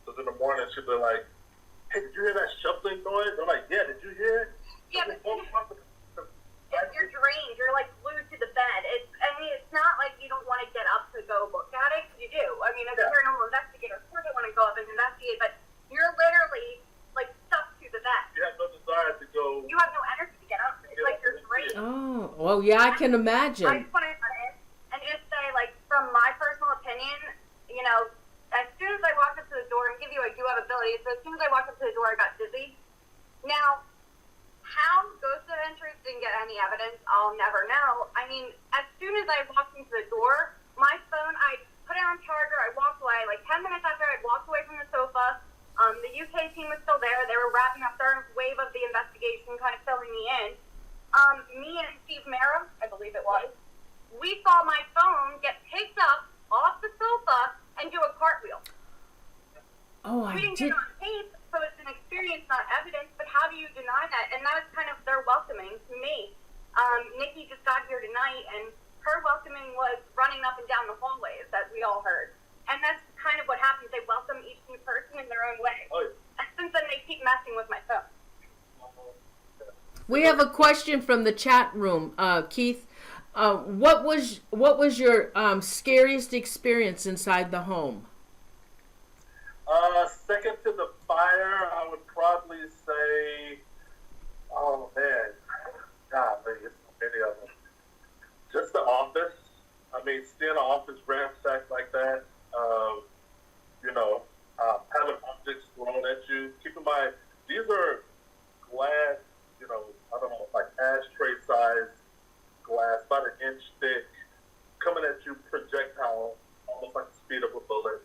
because in the morning she'll be like, hey, did you hear that shuffling noise? I'm like, yeah, did you hear it? Yeah, but if you're drained, you're glued to the bed. It's not like you don't want to get up to go look at it. You do. I mean, as a paranormal investigator, of course I want to go up and investigate, but you're literally stuck to the bed. You have no desire to go. You have no energy to get up. It's like you're drained. Oh, well, yeah, I can I imagine. just want to cut in and just say, from my personal opinion, as soon as I walked up to the door, and give you, I do have abilities, but as soon as I walked up to the door, I got dizzy. Now, how Ghost Adventures didn't get any evidence, I'll never know. I mean, as soon as I walked into the door, my phone, I put it on charger, I walked away. 10 minutes after I walked away from the sofa, the UK team was still there. They were wrapping up their wave of the investigation, kind of filling me in. Me and Steve Mara, I believe it was, we saw my phone get picked up off the sofa and do a cartwheel. Oh, We didn't get it on tape, so it's an experience, not evidence, but how do you deny that? And that was kind of their welcoming to me. Nikki just got here tonight, and her welcoming was running up and down the hallways that we all heard. And that's kind of what happens. They welcome each new person in their own way. Oh, And since then, they keep messing with my phone. We have a question from the chat room, Keith. What was your scariest experience inside the home? Second to the fire, I would probably say, oh man, God, there's so many of them. Just the office. I mean, seeing an office ransacked like that, having objects thrown at you. Keep in mind, these are glass, I don't know, ashtray size glass, about an inch thick, coming at you projectile, almost like the speed of a bullet.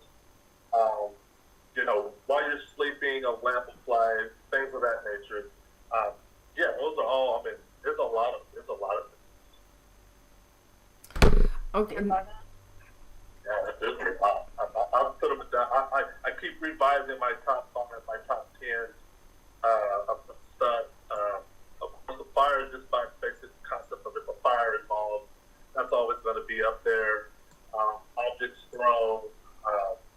While you're sleeping, a lamp will fly, things of that nature. Those are all. I mean, there's a lot of things. Okay. Yeah, there's a lot. I'll put them down. I keep revising my top 10 of the stuff. Of course, the fire is just by basic concept of if a fire involved, that's always going to be up there. Objects thrown,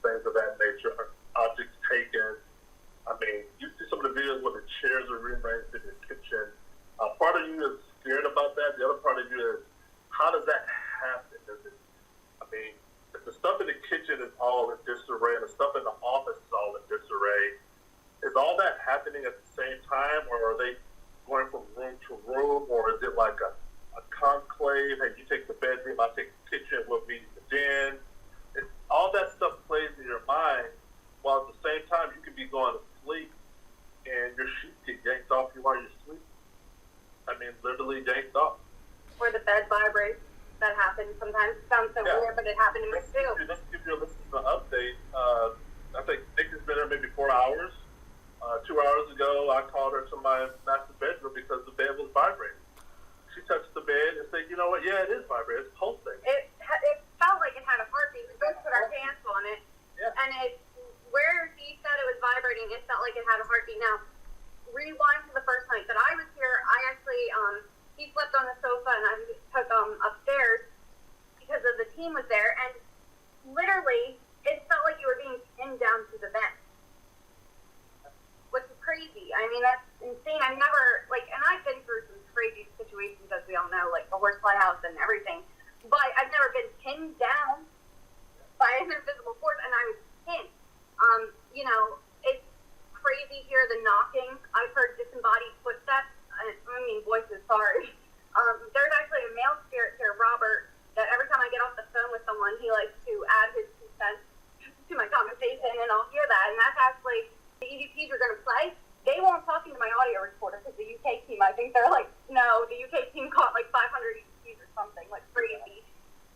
things of that nature. Objects taken. I mean, you see some of the videos where the chairs are rearranged in your kitchen. Part of you is scared about that. The other part of you is slave. Hey, you take the bedroom, I take the kitchen, we'll meet in the den. All that stuff plays in your mind, while at the same time you can be going to sleep and your sheets get yanked off you while you're sleeping. I mean, literally yanked off. Or the bed vibrates. That happens sometimes. It sounds so weird, but it happened to me too. Let's give your listeners an update. I think Nick has been there maybe 4 hours. 2 hours ago, I called her to my master bedroom because the bed was vibrating. She touched the bed and said, you know what? Yeah, it is vibrating. It's pulsating. It felt like it had a heartbeat. We both put our hands on it, and where he said it was vibrating, it felt like it had a heartbeat. Now, rewind to the first night that I was here. I actually, he slept on the sofa, and I took upstairs because of the team was there, and literally, it felt like you were being pinned down to the bed, which is crazy. I mean, that's insane. I've never, and I've been through some crazy situations, as we all know, like a horsefly house and everything, but I've never been pinned down by an invisible force, and I was pinned. It's crazy here, the knocking. I've heard disembodied footsteps. Voices, sorry. There's actually a male spirit here, Robert, that every time I get off the phone with someone, he likes to add his 2 cents to my conversation, and I'll hear that. And that's actually the EVPs are going to play. They won't talk into my audio recorder because the UK team, I think they're like, no, the UK team caught 500 EVPs or something, crazy.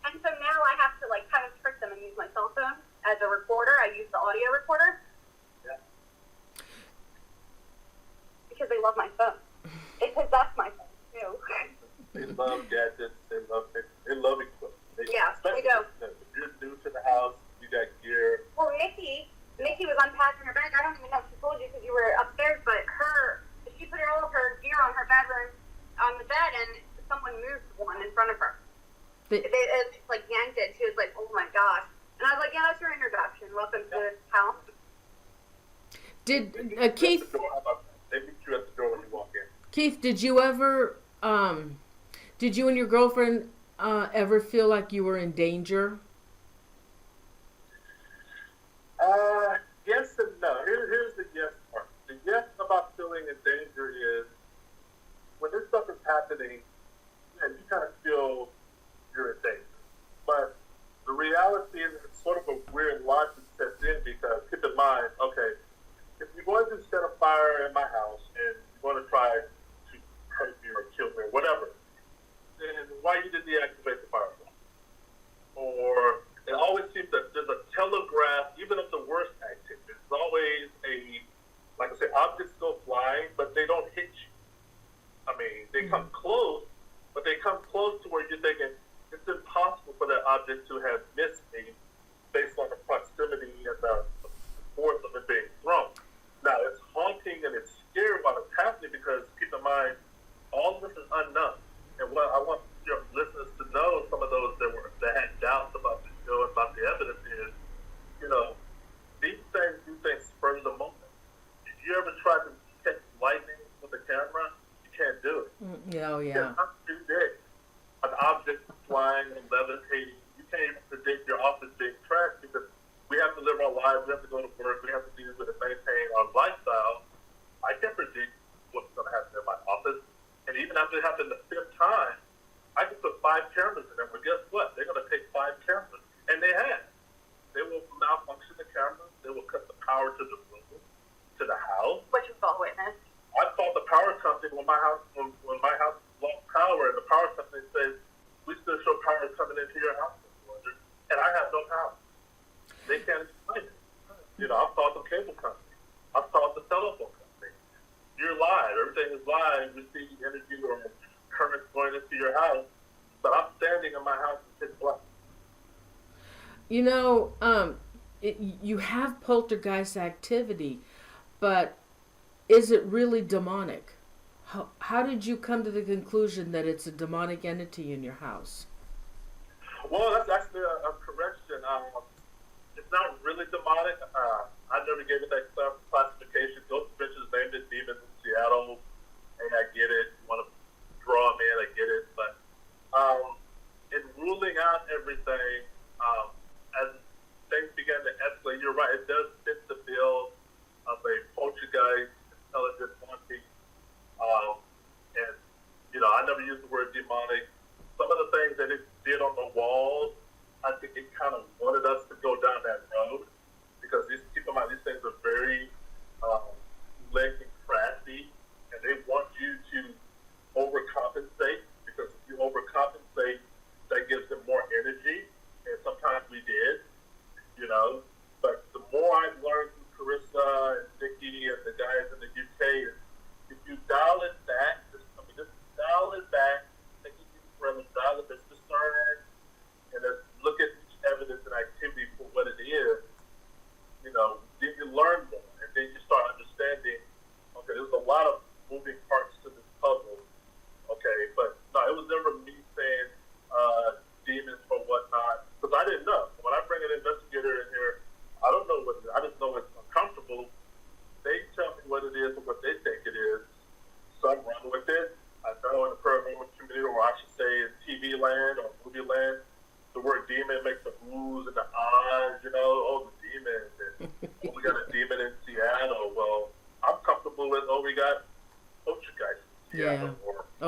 And so now I have to kind of trick them and use my cell phone as a recorder. I use the audio recorder. Yeah. Because they love my phone. It possessed my phone too. They love gadgets. They love equipment. Yeah, they do. If you're new to the house, you got gear. Well, Nikki was unpacking her bag. I don't even know if she told you because you were upstairs, but she put all of her gear on her bedroom, on the bed, and someone moved one in front of her. It yanked it. She was like, oh my gosh. And I was like, yeah, that's your introduction. Welcome to this house. Did Keith? They meet you at the door when you walk in. Keith, did you ever? Did you and your girlfriend ever feel like you were in danger? Yes and no. Here's the yes part. The yes about feeling in danger is when this stuff is happening, you kind of feel you're in danger. But the reality is it's sort of a weird logic sets in because keep in mind, okay, if you're going to set a fire in my house and you're going to try to hurt me or kill me or whatever, then why you didn't deactivate the fire alarm? Or it always seems that there's a telegraph, even of the worst activity. There's always objects go flying, but they don't hit you. I mean, they come close, but they come close to where you're thinking it's impossible for that object to have missed me based on the proximity and the force of it being thrown. Now, it's haunting and it's scary while it's happening because, keep in mind, all of this is unknown. And what I want your listeners to know, some of those that had doubts about the show and about the evidence is, these things do things spur of the moment. If you ever try to catch lightning with a camera, you can't do it. Yeah. You can't do that. An object flying and levitating, you can't even predict your office being trashed because we have to live our lives, we have to go to work, we have to do this and maintain our lifestyle. I can't predict what's going to happen in my office. And even after it happened the 5th time, I could put 5 cameras in there, but guess what? They're going to take 5 cameras. And they have. They will malfunction the cameras. They will cut the power to the room, to the house. Which we've all witnessed. I called the power company when my house lost power, and the power company says, we still show power coming into your house, and I have no power. They can't explain it. I've called the cable company. I've called the telephone company. You're live. Everything is live. You see energy or current going into your house, but I'm standing in my house in pitch black. You have poltergeist activity, but is it really demonic? How did you come to the conclusion that it's a demonic entity in your house? Well, that's actually a correction. It's not really demonic. I never gave it that classification. Ghost Adventures named it Demons in Seattle, and I get it. You want to draw me in, I get it. But in ruling out everything, as things began to escalate, you're right, it does fit the bill of a poltergeist, intelligent haunting. And, I never use the word demonic. Some of the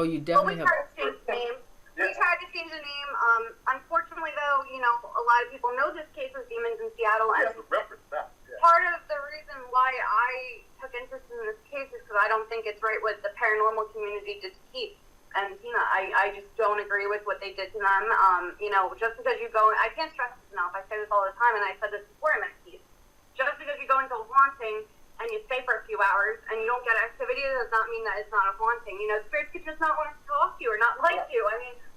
Oh, you Well, we definitely tried have. to change the name. We tried to change the name. Unfortunately, though, a lot of people know this case was Demons in Seattle, and part of the reason why I took interest in this case is because I don't think it's right what the paranormal community did to Keith and Tina. I just don't agree with what they did to them. Just because you go, I can't stress this enough. I say this all the time, and I said this before I met Keith. Just because you go into a haunting and you stay for a few hours and you don't get activity, does not mean that it's not a haunting. Spirits could just not want to talk to you or not like you.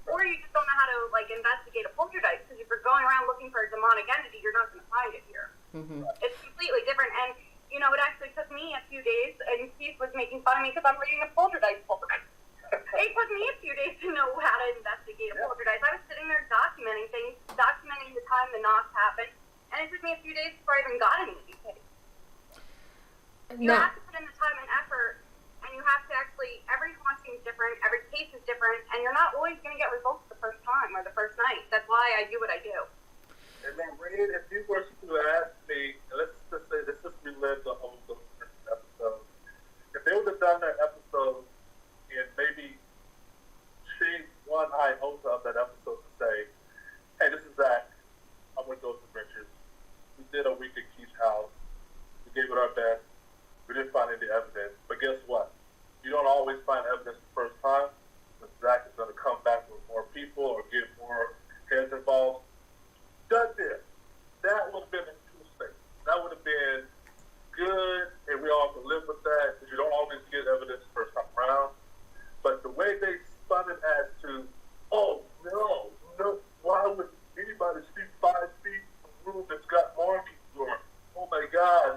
Or you just don't know how to investigate a poltergeist, because if you're going around looking for a demonic entity, you're not going to find it here. Mm-hmm. It's completely different. And it actually took me a few days, and Keith was making fun of me because I'm reading a poltergeist book. It took me a few days to know how to investigate a poltergeist. I was sitting there documenting things, documenting the time the knocks happened, and it took me a few days before I even got into the case. You have to put in the time and effort, and you have to actually, every haunting is different, every case is different, and you're not always going to get results the first time or the first night. That's why I do what I do. And then, Reed, if you were to ask me, let's just say, let's just relive the whole episode. If they would have done that episode and maybe shaved one iota of that episode to say, hey, this is Zach, I'm with Ghost Adventures. We did a week at Keith's house. We gave it our best. We didn't find any evidence. But guess what? You don't always find evidence the first time. But Zach is going to come back with more people or get more heads involved. Done this. That would have been a true statement. That would have been good, and we all can live with that, because you don't always get evidence the first time around. But the way they spun it as to, oh, no, why would anybody see 5 feet from a room that's got markings, or, oh my God,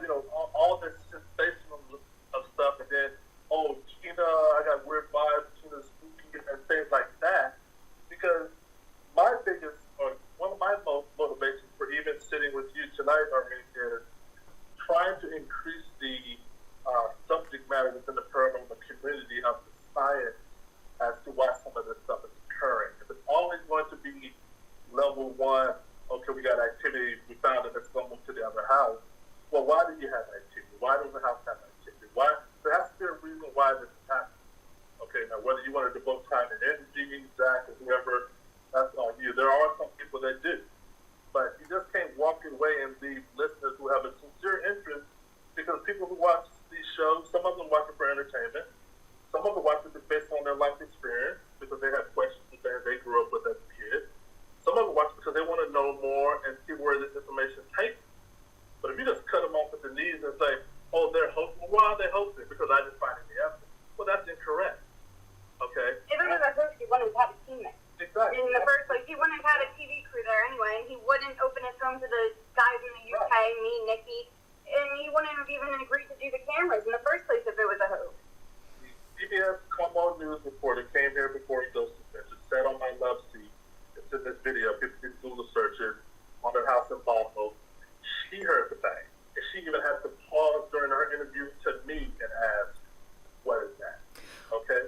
all this sensational of stuff, and then, oh, Tina, I got weird vibes, Tina's spooky, and things like that. Because my biggest, or one of my most motivations for even sitting with you tonight, Armin, is trying to increase the subject matter within the paranormal community of the science as to why some of this stuff is occurring. If it's always going to be level 1, okay, we got activity, we found it, let's go move to the other house. Well, why do you have activity? Why does the house have activity? Why? There has to be a reason why this is happening. Okay, now whether you want to devote time and energy, Zach, or whoever, that's on you. There are some people that do. But you just can't walk away and leave listeners who have a sincere interest, because people who watch these shows, some of them watch it for entertainment. Some of them watch it based on their life experience, because they have questions that they grew up with as a kid. Some of them watch because they want to know more and see where this information takes them. But if you just cut them off at the knees and say, oh, they're hosting, well, why are they hosting? Because I didn't find any evidence. Well, that's incorrect. Okay? If it was a host, he wouldn't have had a team there. Exactly. In the first place, he wouldn't have had a TV crew there anyway, and he wouldn't open his phone to the guys in the UK, me, Nikki, and he wouldn't have even agreed to do the cameras in the first place if it was a host. CBS Come On News reporter came here before he goes to bed, just sat on my love seat. It's in this video. People can Google search it on their house in Buffalo. She heard the thing, and she even had to pause during her interview to me and ask, what is that? Okay?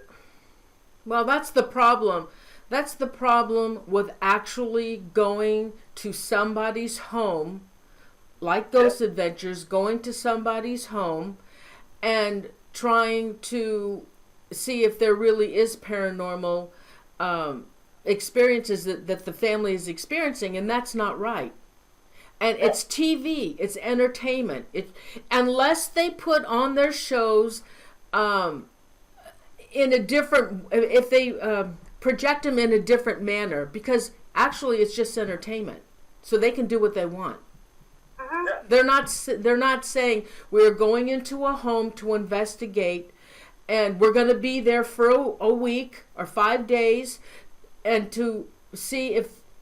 Well, that's the problem. That's the problem with actually going to somebody's home, like Ghost Adventures, going to somebody's home and trying to see if there really is paranormal experiences that the family is experiencing, and that's not right. And it's TV, it's entertainment. Unless they put on their shows in a different, if they project them in a different manner, because actually it's just entertainment, so they can do what they want. They're not saying we're going into a home to investigate, and we're going to be there for a week or 5 days, and to see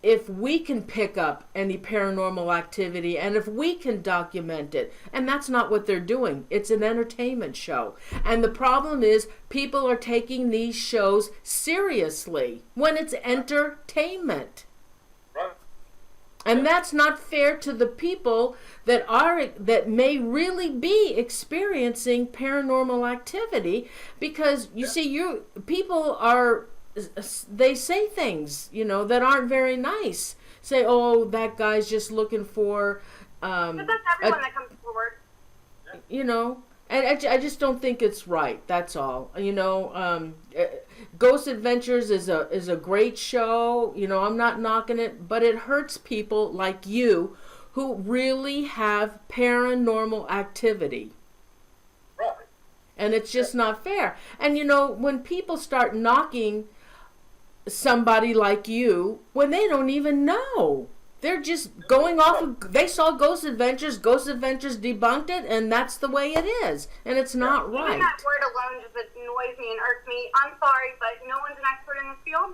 if we can pick up any paranormal activity and if we can document it. And that's not what they're doing. It's an entertainment show. And the problem is people are taking these shows seriously when it's entertainment. And that's not fair to the people that may really be experiencing paranormal activity, because you see, people they say things, that aren't very nice. Say, oh, that guy's just looking for But that's everyone that comes forward. And I just don't think it's right. That's all. Ghost Adventures is a great show. You know, I'm not knocking it, but it hurts people like you who really have paranormal activity. Right. And it's just not fair. And you know, when people start knocking somebody like you when they don't even know, they're just going off of, they saw Ghost Adventures debunked it, and that's the way it is, and it's not right. Even that word alone just annoys me and irks me. I'm sorry, but no one's an expert in this field.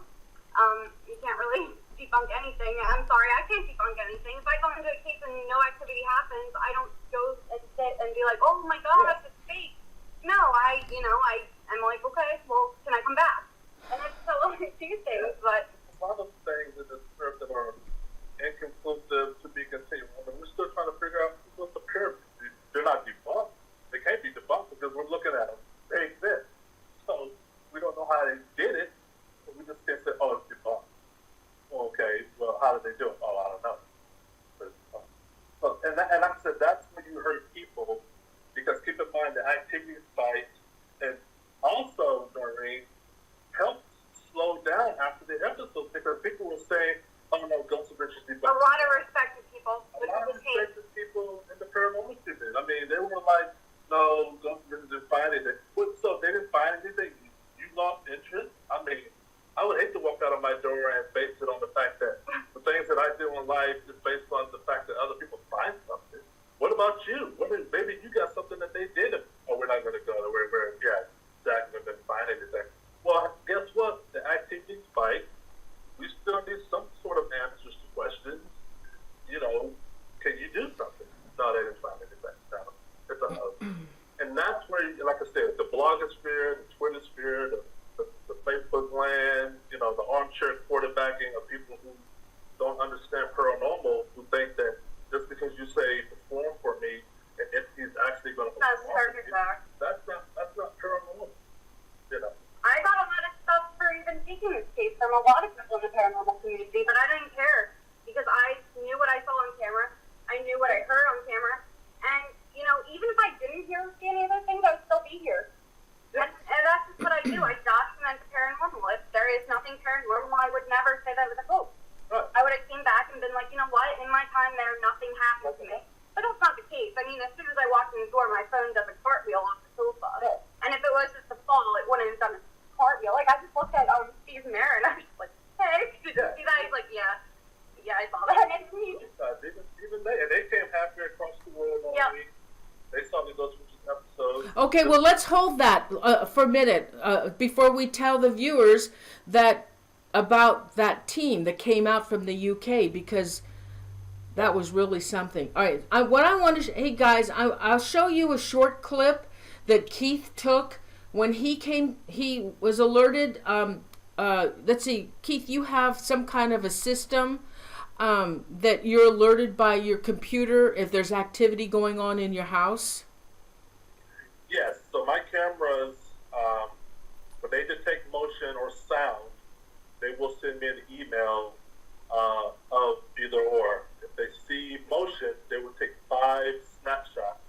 You can't really debunk anything. I'm sorry, I can't debunk anything. If I go into a case and no activity happens, I don't go and sit and be like, oh my gosh, it's fake. No, I'm like, okay, well, can I come back? And that's so I do things, but a lot of things in this earth that are inconclusive to be continued. I mean, we're still trying to figure out what's the pyramids. They're not debunked. They can't be debunked because we're looking at them. They exist. So we don't know how they did it, but we just can't say, oh, it's debunked. Okay, well, how did they do it? Oh, I don't know. And like I said, that's when you hurt people, because keep in mind the activity spike, and also, Noreen, helped slow down after the episode, because people were saying, oh no, Ghost Adventures debunked. a lot of respect to people, A which lot is of the case. respect to people in the paranormal community. I mean, they were like, no, Ghost Adventures didn't find anything. So they didn't find anything. You lost interest. I mean, I would hate to walk out of my door and base it on the fact that the things that I do in life is based on the fact that other people find something. What about you? Maybe you got something that they didn't. Oh, we're not going to go to where Jack didn't find anything. Well, guess what? The activity spike. We still need some sort of answers to questions. You know, can you do something? No, they didn't find anything. No, it's a and that's where, like I said, the blogosphere, the Twitter sphere, the Facebook land, you know, the armchair quarterbacking of people who don't understand paranormal, who think that just because you say perform for me, and if he's actually going to perform for me, that's not paranormal. You know. I got a lot of stuff for even taking this case from a lot of people in the paranormal community, but I didn't care because I knew what I saw on camera. I knew what I heard on camera. And, you know, even if I didn't hear or see any of those things, I would still be here. And that's just what I do. I document the paranormal. If there is nothing paranormal, I would never say that was a hoax. Right. I would have came back and been like, you know what, in my time there, nothing happened to me. But that's not the case. I mean, as soon as I walked in the door, my phone does a cartwheel off the sofa. Right. And if it was just a fall, it wouldn't have done a cartwheel. Like, I just looked at Steve's mirror, and I was just like, hey, did you see that? He's like, yeah, I saw that. And Even they came halfway across the world all week. They saw me go through this episode. Okay, well, let's hold that for a minute before we tell the viewers that about that team that came out from the UK, because that was really something. All right, what I want to hey guys, I'll show you a short clip that Keith took when he came. He was alerted. Let's see, Keith, you have some kind of a system that you're alerted by your computer if there's activity going on in your house. Yes, so my cameras, when they detect motion or sound, they will send me an email of either or. If they see motion, they will take 5 snapshots.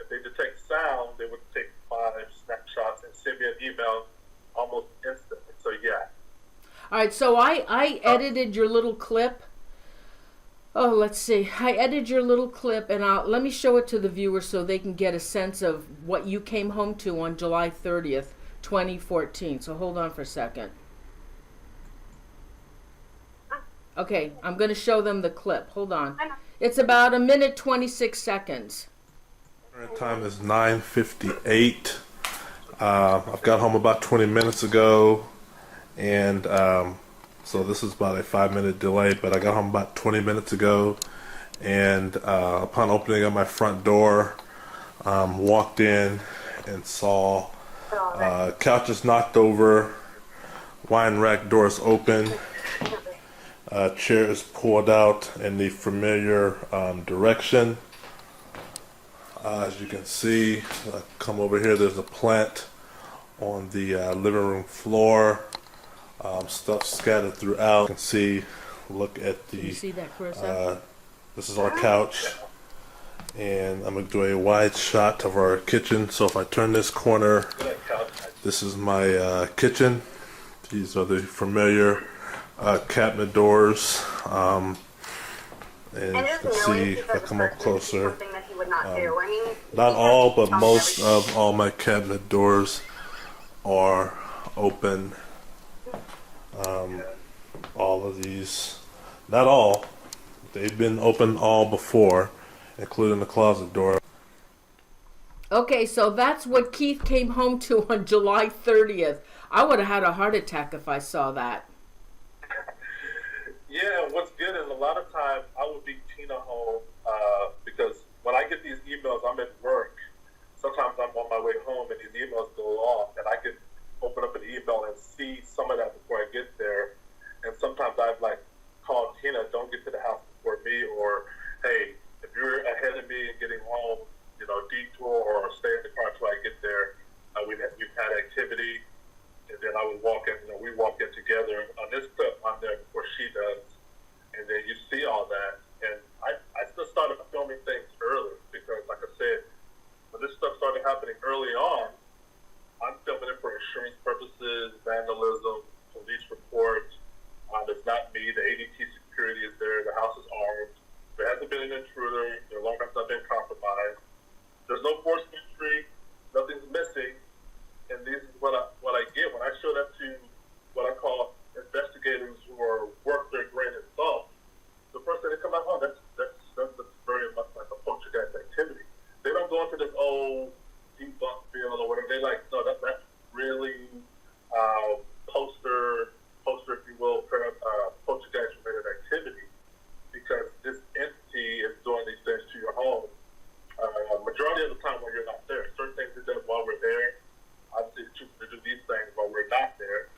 If they detect sound, they would take 5 snapshots and send me an email almost instantly. So yeah. All right, so I edited your little clip. Oh, let's see. I edited your little clip, and let me show it to the viewers so they can get a sense of what you came home to on July 30th, 2014. So hold on for a second. Okay, I'm going to show them the clip. Hold on. It's about 1 minute 26 seconds. Current time is 9:58. I've got home about 20 minutes ago, and so this is about a 5-minute delay, but I got home about 20 minutes ago, and upon opening up my front door, walked in and saw couches knocked over, wine rack doors open, chairs pulled out in the familiar direction. As you can see, come over here, there's a plant on the living room floor. Stuff scattered throughout. You can see, look at the, Can you see that, Chris? this is our couch, and I'm going to do a wide shot of our kitchen. So if I turn this corner, this is my kitchen. These are the familiar cabinet doors. And you can see if I come up closer, not all, but most of all my cabinet doors are open. All of these, not all, they've been open all before, including the closet door. Okay, so that's what Keith came home to on July 30th. I would have had a heart attack if I saw that. Yeah, what's good is a lot of times I would be Tina home because when I get these emails, I'm at work. Sometimes I'm on my way home and these emails go off, and I can open up an email and see some of that before I get there. And sometimes I've like called Tina, don't get to the house before me, or hey, if you're ahead of me and getting home, you know, detour or stay in the car until I get there. We've had activity, and then I would walk in. You know, we walk in together. On this clip, I'm there before she does, and then you see all that. And I still started filming things early because, like I said, when this stuff started happening early on, I'm filming it for insurance purposes, vandalism, police reports. It's not me. The ADT security is there. The house is armed. There hasn't been an intruder. The alarm has not been compromised. There's no forced entry. Nothing's missing. And this is what I get when I show that to what I call investigators who are worth their grain of salt. The first thing they come out, oh, that's very much like a poltergeist activity. They don't go into this old debunk field or whatever. They like, no, that's really poster, if you will, poltergeist related activity, because this entity is doing these things to your home. Majority of the time when you're not there, certain things it does while we're there. Obviously, it's choosing to do these things while we're not there,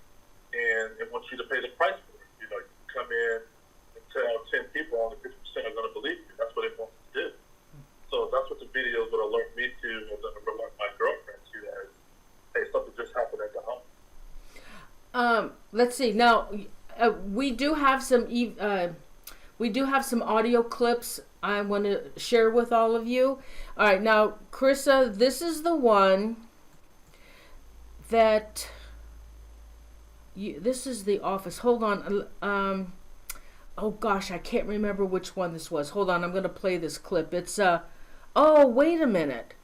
and it wants you to pay the price for it. You know, you come in and tell 10 people, only 50% are going to believe you. That's what it wants to do. So that's what the videos would alert me to, and alert my girlfriend to, as, hey, something just happened at the home. Let's see. Now, we do have some audio clips I want to share with all of you. All right, now, Carissa, this is the one that this is the office. Hold on. Oh gosh, I can't remember which one this was. Hold on, I'm going to play this clip. It's oh, wait a minute.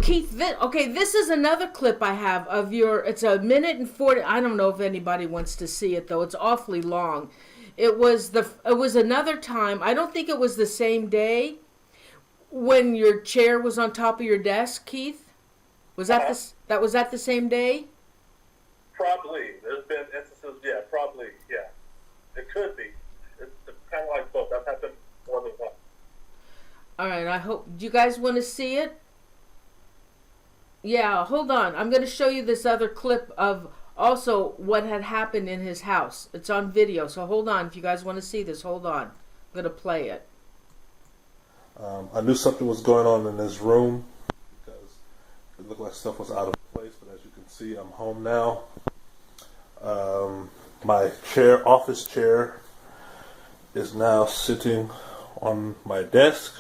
Keith, this is another clip I have of your, it's a minute and 40. I don't know if anybody wants to see it though. It's awfully long. It was another time. I don't think it was the same day when your chair was on top of your desk, Keith. Was that the same day? Probably. There's been instances, yeah, probably, yeah. It could be. It's kind of like both. That happened more than once. All right, I hope, do you guys want to see it? Yeah, hold on. I'm going to show you this other clip of also what had happened in his house. It's on video, so hold on. If you guys want to see this, hold on. I'm going to play it. I knew something was going on in his room because it looked like stuff was out of place, but as you can see, I'm home now. My office chair, is now sitting on my desk,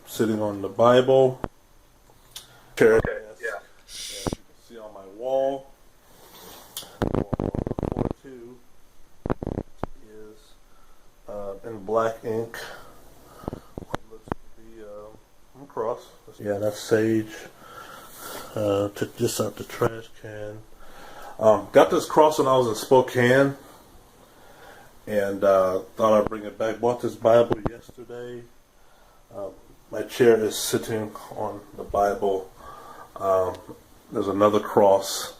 sitting on the Bible. Chair, okay, yeah. As you can see on my wall, on the floor is in black ink. What looks to be a cross. Yeah, that's sage. Took this out the trash can. Got this cross when I was in Spokane, and thought I'd bring it back. Bought this Bible yesterday. My chair is sitting on the Bible. There's another cross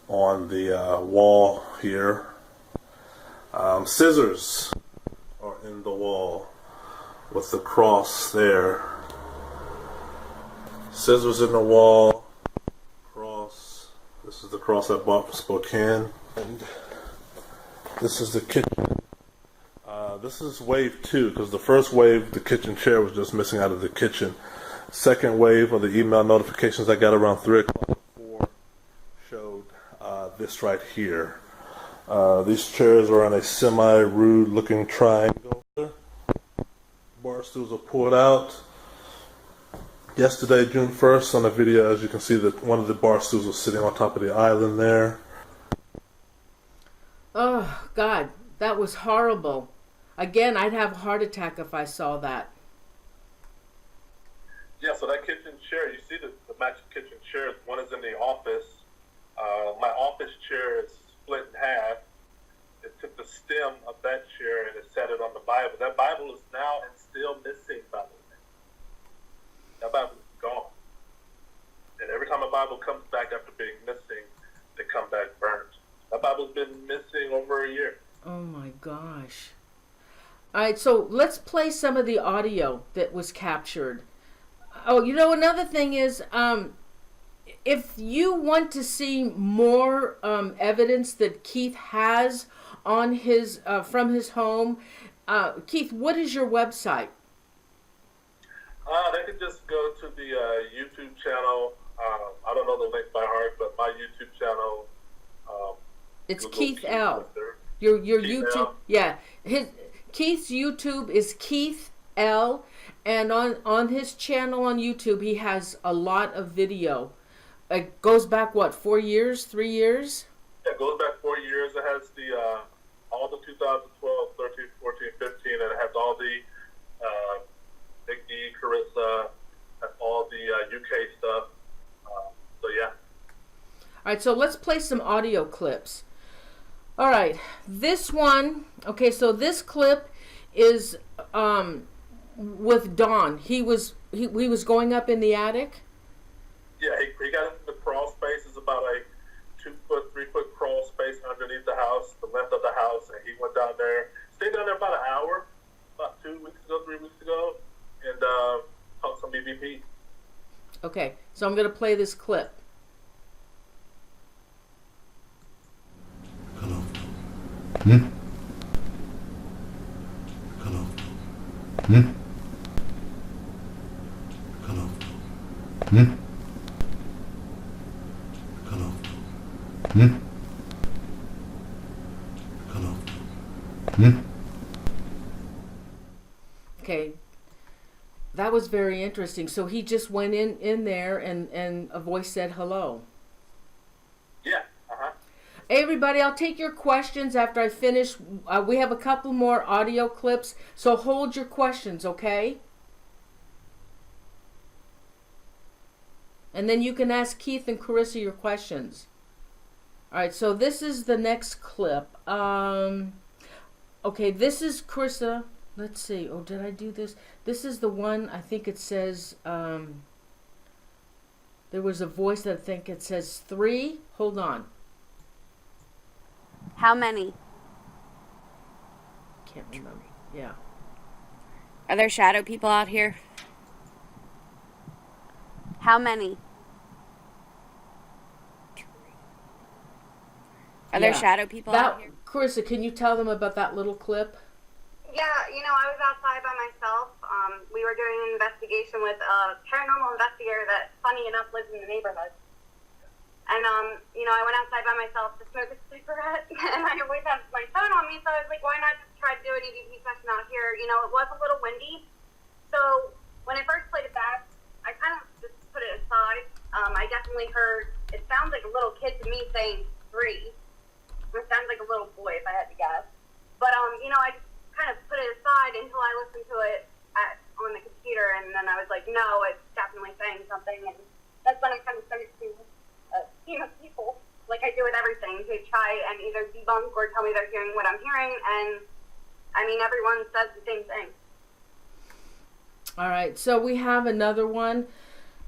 on the wall here. Scissors are in the wall with the cross there. Scissors in the wall. Cross. This is the cross I bought from Spokane. And this is the kitchen. This is wave 2, because the first wave, the kitchen chair was just missing out of the kitchen. Second wave of the email notifications I got around 3 o'clock to 4 showed this right here. These chairs are on a semi-rude looking triangle. Bar stools are pulled out. Yesterday, June 1st, on the video, as you can see, that one of the bar stools was sitting on top of the island there. Oh, God, that was horrible. Again, I'd have a heart attack if I saw that. Yeah, so that kitchen chair, you see the matching kitchen chairs. One is in the office. My office chair is split in half. It took the stem of that chair and it set it on the Bible. That Bible is now and still missing, by the way. That Bible is gone. And every time a Bible comes back after being missing, they come back burnt. That Bible's been missing over a year. Oh my gosh. All right, so let's play some of the audio that was captured. Oh, you know, another thing is, if you want to see more evidence that Keith has on his from his home, Keith, what is your website? They could just go to the YouTube channel. I don't know the link by heart, but my YouTube channel. It's Google Keith L. Linder. Your Keith YouTube, L. yeah. Keith's YouTube is Keith L. And on his channel on YouTube, he has a lot of video. It goes back, what, 4 years, 3 years? Yeah, it goes back 4 years. It has the all the 2012, 13, 14, 15, and it has all the Big D, Carissa, has all the UK stuff. So yeah. All right, so let's play some audio clips. All right, this one, okay, so this clip is with Don. He was going up in the attic. Yeah, he got into the crawl space. It's about a 2 foot, 3 foot crawl space underneath the house, the length of the house, and he went down there, stayed down there about an hour, about 2 weeks ago, 3 weeks ago, and talked some EVP. Okay, so I'm going to play this clip. Hello. Hmm? Hello. Hmm? Hello. Hmm? Hello. Hmm? Hello. Hmm? Okay, that was very interesting. So he just went in there and a voice said hello. Yeah, Hey everybody, I'll take your questions after I finish. We have a couple more audio clips, so hold your questions, okay? And then you can ask Keith and Carissa your questions. All right, so this is the next clip. Okay, this is Carissa. Let's see. Oh, did I do this? This is the one, I think it says, there was a voice that I think it says 3. Hold on. How many? Can't remember. Yeah. Are there shadow people out here? How many? Are there shadow people out here? Carissa, can you tell them about that little clip? Yeah, you know, I was outside by myself. We were doing an investigation with a paranormal investigator that, funny enough, lives in the neighborhood. And, you know, I went outside by myself to smoke a cigarette, and I always have my phone on me, so I was like, why not just try to do an EVP session out here? You know, it was a little windy, so when I first played it back, I kind of just put it aside. I definitely heard, it sounds like a little kid to me saying 3. It sounds like a little boy, if I had to guess. But, you know, I just kind of put it aside until I listened to it on the computer, and then I was like, no, it's definitely saying something, and that's when I kind of started to team of people, like I do with everything, to try and either debunk or tell me they're hearing what I'm hearing, and I mean, everyone says the same thing. All right, so we have another one.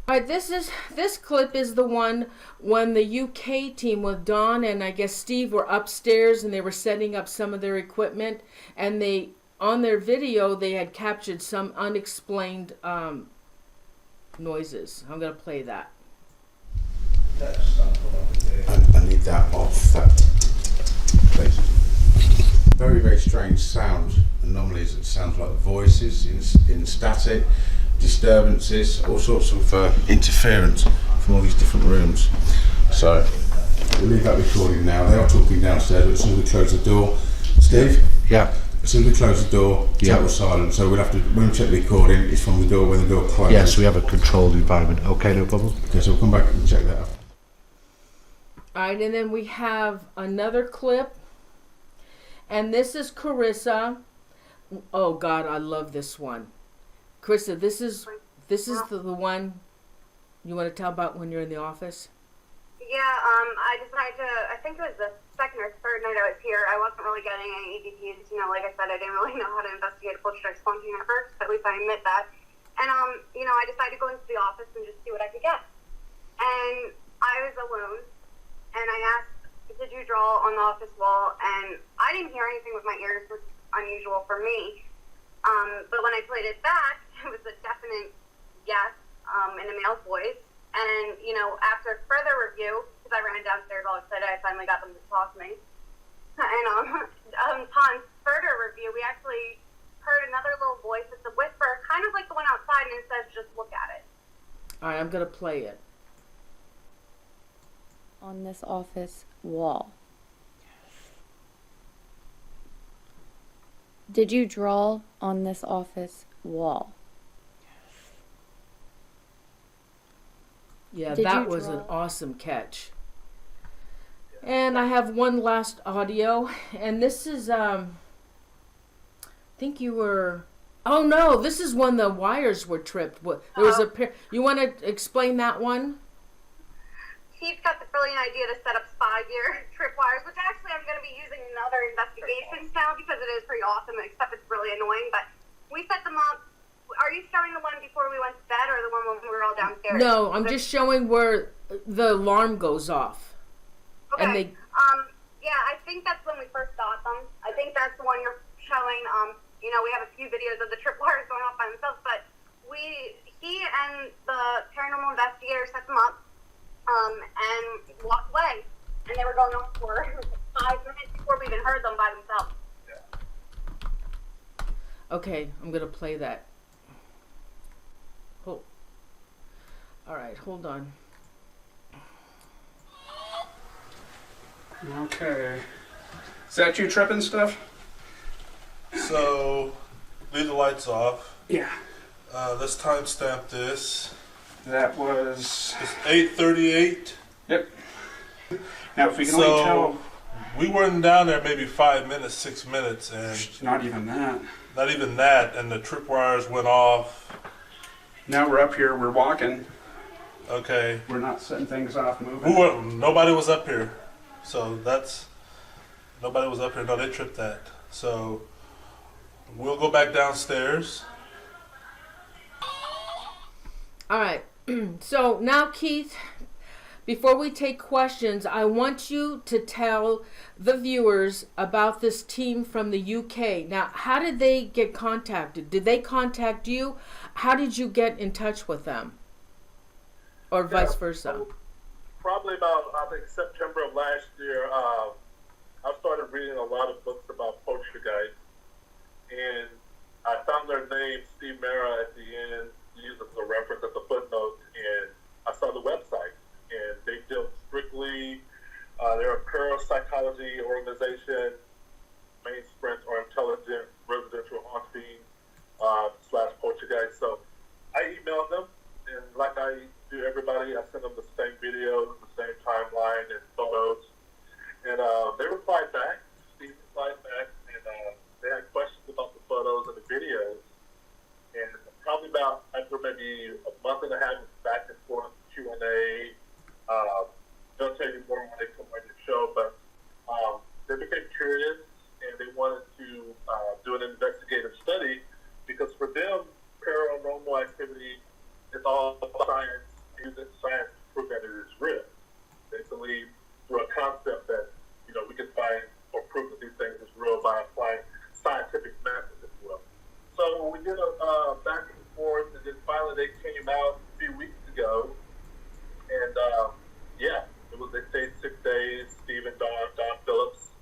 All right, this clip is the one when the UK team with Don and I guess Steve were upstairs and they were setting up some of their equipment, and they, on their video, they had captured some unexplained noises. I'm going to play that. I need that off that place. Very, very strange sounds. And normally it sounds like voices in static, disturbances, all sorts of interference from all these different rooms. So we'll leave that recording now. They are talking downstairs, but as soon as we close the door, Steve? Yeah. As soon as we close the door, total silence. So we'll have to, when we check the recording, it's from the door when the door closes. Yes, we have a controlled environment. Okay, no problem. Okay, so we'll come back and check that out. All right, and then we have another clip. And this is Carissa. Oh God, I love this one. Carissa, this is the one you want to tell about when you're in the office? Yeah, I decided to, I think it was the second or third night I was here, I wasn't really getting any EVPs. You know, like I said, I didn't really know how to investigate a poltergeist haunting at first, at least I admit that. And, you know, I decided to go into the office and just see what I could get. And I was alone, and I asked, did you draw on the office wall? And I didn't hear anything with my ears, which is unusual for me. But when I played it back, it was a definite yes, in a male's voice. And, you know, after further review, because I ran downstairs all excited, I finally got them to talk to me. And upon further review, we actually heard another little voice. It's a whisper, kind of like the one outside, and it says, just look at it. All right, I'm going to play it. On this office wall. Did you draw on this office wall? Yeah, that was an awesome catch. And I have one last audio, and this is, I think you were, oh no, this is when the wires were tripped. There was a pair, you want to explain that one? He's got the brilliant idea to set up spy-gear tripwires, which actually I'm going to be using in other investigations now because it is pretty awesome, except it's really annoying, but we set them up. Are you showing the one before we went to bed or the one when we were all downstairs? No, I'm just showing where the alarm goes off. Okay. And yeah, I think that's when we first got them. I think that's the one you're showing. You know, we have a few videos of the tripwires going off by themselves, but he and the paranormal investigator set them up, and walked away. And they were going off for 5 minutes before we even heard them by themselves. Yeah. Okay, I'm going to play that. Oh. All right, hold on. Okay. Is that you tripping stuff? So, leave the lights off. Yeah. Let's timestamp this. That was... It's 8:38. Yep. Now, if we can only tell... We weren't down there maybe 5 minutes, 6 minutes, and... Not even that. Not even that, and the tripwires went off. Now we're up here, we're walking. Okay. We're not setting things off, moving. Nobody was up here. So that's... Nobody was up here. No, they tripped that. So, we'll go back downstairs. All right. So now, Keith, before we take questions, I want you to tell the viewers about this team from the UK. Now, how did they get contacted? Did they contact you? How did you get in touch with them? Or vice versa? Probably about, I think, September of last year, I started reading a lot of books about Poltergeist, and I found their name, Steve Mera, at the end, used as a reference at the footnote, and I saw the website, and they deal strictly, they're a parapsychology organization, main sprint or intelligent residential haunting / poltergeist. So I emailed them, and like I do everybody, I send them the same videos, the same timeline and photos, and they replied back. Steve replied back, and they had questions about the photos and the videos, and probably about after maybe a month and a half of back and forth Q&A. They'll tell you more when they come on your show, but they became curious and they wanted to do an investigative study because for them, paranormal activity is all science, using science to prove that it is real. They believe through a concept that, you know, we can find or prove that these things is real by applying scientific methods, if you will. So we did a back and forth, and then finally they came out a few weeks ago, and yeah, they stayed 6 days. Steve and Don Phillips,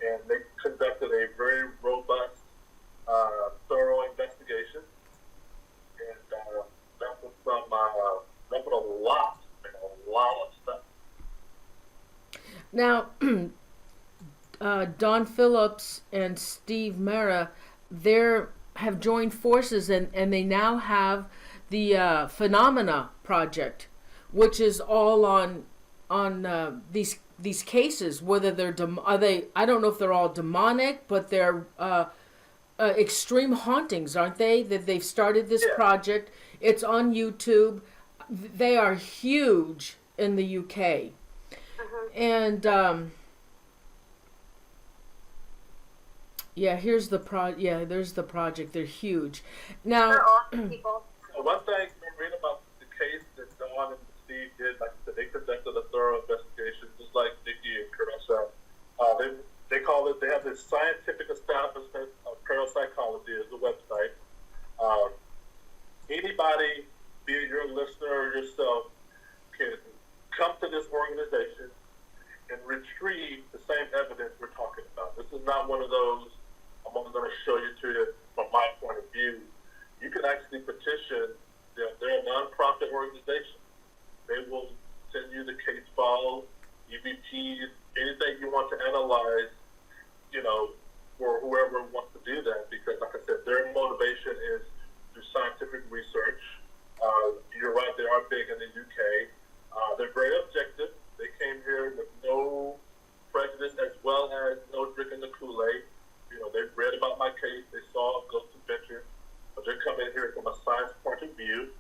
and they conducted a very robust, thorough investigation, and that was a lot of stuff. Now, Don Phillips and Steve Mera, have joined forces, and they now have the Phenomena Project, which is all on these these cases, whether they're I don't know if they're all demonic, but they're extreme hauntings, aren't they? That they've started this project. It's on YouTube. They are huge in the UK, and here's the there's the project. They're huge. Now, they're awesome people. One thing I'm reading about the case that Dawn and Steve did, like I said, they conducted a thorough investigation, just like Nikki and Carissa. They call it, they have this scientific establishment of parapsychology as a website. Anybody, be it your listener or yourself, can come to this organization and retrieve the same evidence we're talking about. This is not one of those, I'm only going to show you to it from my point of view. You can actually petition, they're a non-profit organization. They will send you the case files, EVPs, anything you want to analyze, for whoever wants to do that, because like I said, their motivation is through scientific research. You're right, they are big in the UK. They're very objective. They came here with no prejudice as well as no drinking the Kool-Aid. They've read about my case. They saw Ghost Adventure, but they're coming here from a science point of view.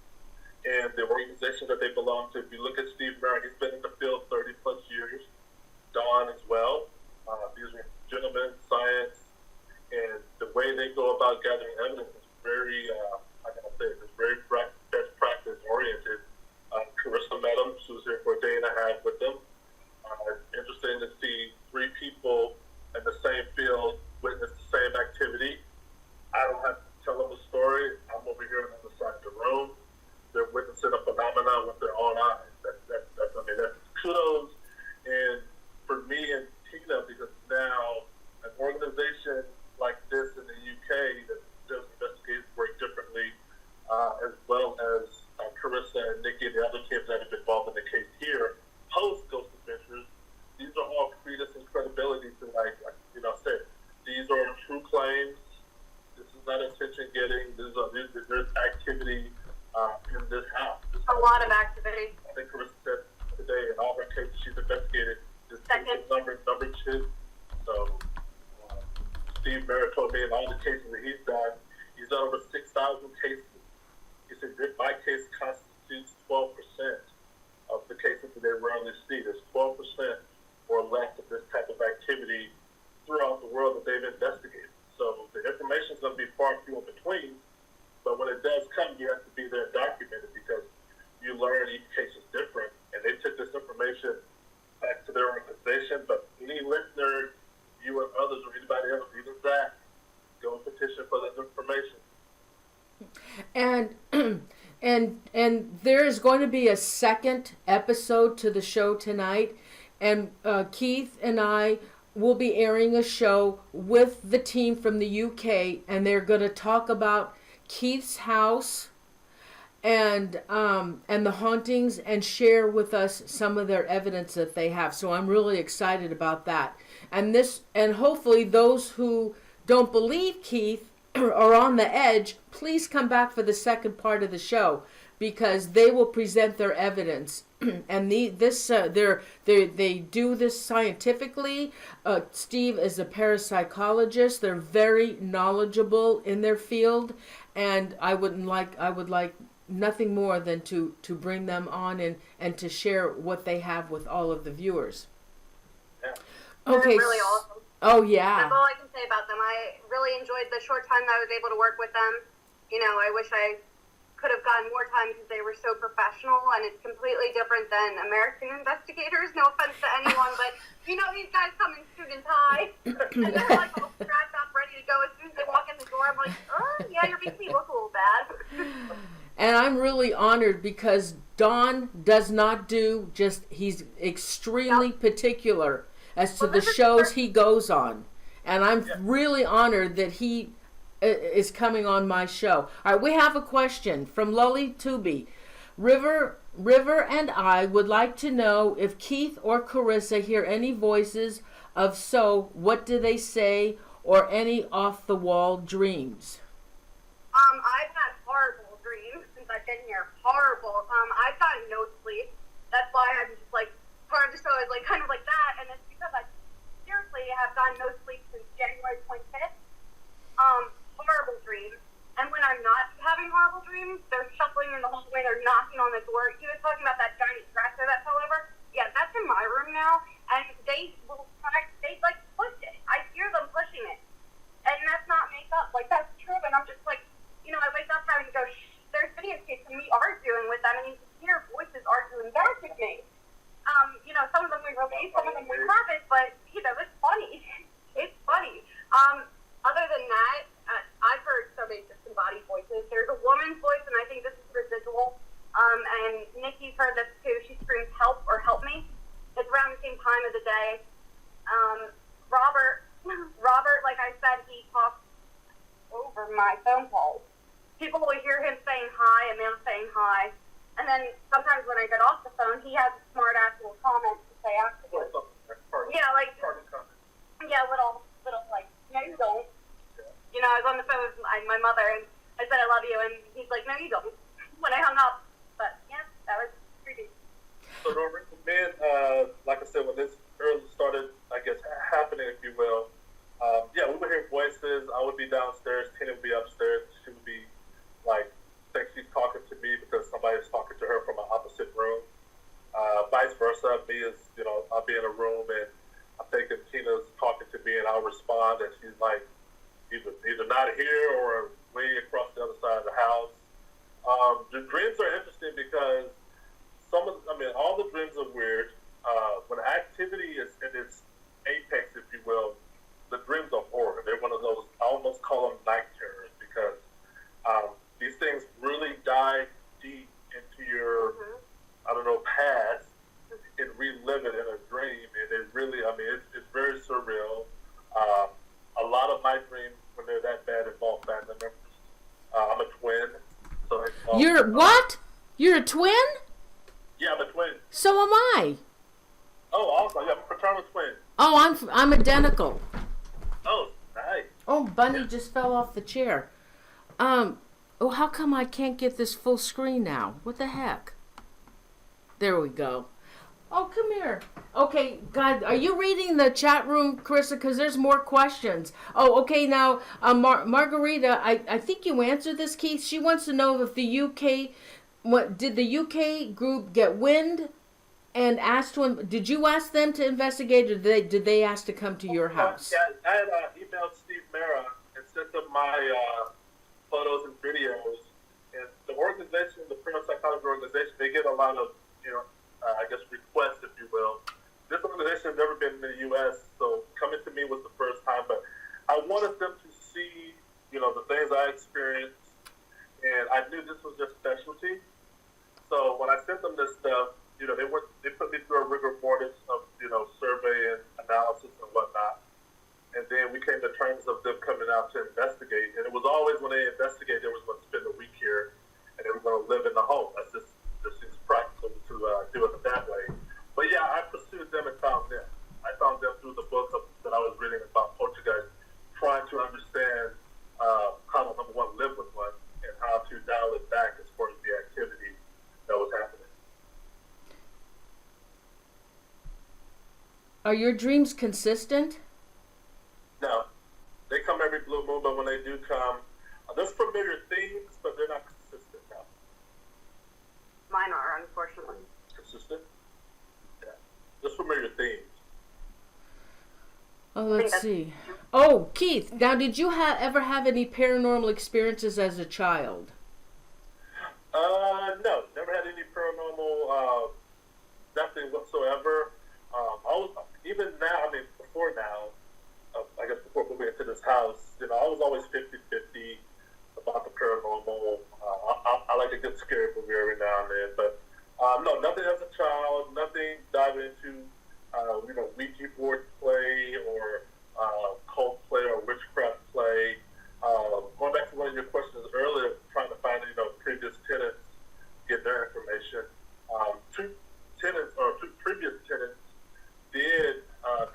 And the organization that they belong to, if you look at Steve Merritt, he's been in the field 30 plus years. Dawn as well. These are gentlemen in science, and the way they go about gathering evidence is very, it's very best practice oriented. Carissa met them. She was here for a day and a half with them. It's interesting to see three people in the same field witness the same activity. I don't have to tell them a story. I'm over here on the other side of the room. They're witnessing a phenomenon with their own eyes. That's kudos. And for me and Tina, because now an organization like this in the UK that does investigations work differently, as well as Carissa and Nikki and the other kids that have been involved in the case here, post Ghost Adventures, these are all credence and credibility to I said, these are true claims. This is not attention getting. There's activity in this house. A lot of activity. I think Carissa said today in all her cases she's investigated. This case is number 2. So Steve Merritt told me in all the cases that he's done over 6,000 cases. He said my case constitutes 12% of the cases that they rarely see. There's 12% or less of this type of activity throughout the world that they've investigated. So the information is going to be far few in between, but when it does come, you have to be there and document it, because you learn each case is different, and they took this information back to their organization. But any listener, you or others or anybody else, even Zach, go and petition for this information. And there is going to be a second episode to the show tonight, and Keith and I will be airing a show with the team from the UK, and they're going to talk about Keith's house and the hauntings, and share with us some of their evidence that they have. So I'm really excited about that. And hopefully those who don't believe Keith are on the edge, please come back for the second part of the show, because they will present their evidence. And they do this scientifically. Steve is a parapsychologist. They're very knowledgeable in their field, and I would like nothing more than to bring them on and to share what they have with all of the viewers. Yeah. Okay. They're really awesome. Oh yeah. That's all I can say about them. I really enjoyed the short time that I was able to work with them. I wish I could have gotten more time because they were so professional, and it's completely different than American investigators. No offense to anyone, but these guys come in suit and tie, and they're like all strapped up, ready to go. As soon as they walk in the door, I'm like, oh yeah, you're making me look a little bad. And I'm really honored because Don does not do he's extremely particular as to the shows he goes on. And I'm really honored that he is coming on my show. All right, we have a question from Lully Tubi. River and I would like to know if Keith or Carissa hear any voices. Of so, what do they say, or any off-the-wall dreams? I've had horrible dreams since I've been here. Horrible. I've gotten no sleep. That's why I'm just wanted to show it like kind of like that, and it's because I seriously have gotten no sleep since January 25th. Horrible dreams. And when I'm not having horrible dreams, they're shuffling in the hallway, they're knocking on the door. He was talking about that giant dresser that fell over. Yeah, that's in my room now, and they like push it. I hear them pushing it. And that's not makeup, like that's true, and I'm just like, I wake up having to go, shh, there's videotapes of me arguing with them, and you can hear voices arguing back with me. Some of them we release, some of them we haven't, but, it's funny. It's funny. Other than that, I've heard so many disembodied voices. There's a woman's voice, and I think this is residual. And Nikki's heard this too. She screams, help or help me. It's around the same time of the day. Robert, like I said, he talks over my phone calls. People will hear him saying hi, and they'll saying hi. And then sometimes when I get off the phone, he has a smart ass little comment to say afterwards. Yeah, like, little like, no, you don't. I was on the phone with my mother, and I said I love you, and he's like, no, you don't, when I hung up. But, yeah, that was creepy. So, to recommend, like I said, when this early started, I guess, happening, if you will, we would hear voices. I would be downstairs, Tina would be upstairs. She would be, like, think she's talking to me because somebody's talking to her from an opposite room. Vice versa, me is, I'll be in a room, and I'm thinking Tina's talking to me, and I'll respond, and she's like, either not here or way across the other side of the house. The dreams are interesting because all the dreams are weird. When activity is in its apex, if you will, the dreams are horror. They're one of those, I almost call them night terrors, because these things really dive deep into your, past and relive it in a dream. And it really, it's very surreal. A lot of my dreams, when they're that bad, involve family members. I'm a twin. So You're what? You're a twin? Yeah, I'm a twin. So am I. Oh, awesome. Yeah, I'm a fraternal twin. Oh, I'm identical. Oh, nice. Oh, Bunny just fell off the chair. How come I can't get this full screen now? What the heck? There we go. Oh, come here. Okay, God, are you reading the chat room, Carissa? Because there's more questions. Oh, okay, now, Margarita, I think you answered this, Keith. She wants to know if the UK, did the UK group get wind and asked to, did you ask them to investigate, or did they ask to come to your house? Yeah, I had emailed Steve Mera and sent him my photos and videos. And the organization, the parapsychology organization, they get a lot of, requests, if you will. This organization has never been in the U.S., so coming to me was the first time. But I wanted them to see, the things I experienced, and I knew this was their specialty. So when I sent them this stuff, they put me through a rigor mortis of, survey and analysis and whatnot. And then we came to terms of them coming out to investigate. And it was always when they investigated, they were going to spend a week here, and they were going to live in the home. That's just seems practical to do it that way. But yeah, I pursued them and found them. I found them through the book that I was reading about Poltergeist, trying to understand how to, number one, live with one, and how to dial it back as far as the activity that was happening. Are your dreams consistent? No. They come every blue moon, but when they do come, there's familiar themes, but they're not consistent now. Mine are, unfortunately. Consistent? Yeah. Just familiar themes. Oh, let's see. Oh, Keith, now did you ever have any paranormal experiences as a child? No. Never had any paranormal, nothing whatsoever. Even now, before now, I guess before moving into this house, I was always 50-50 about the paranormal. I like a good scary movie every now and then, but no, nothing as a child, nothing diving into, Ouija board play or cult play or witchcraft play. Going back to one of your questions earlier, trying to find, previous tenants, get their information. Two previous tenants did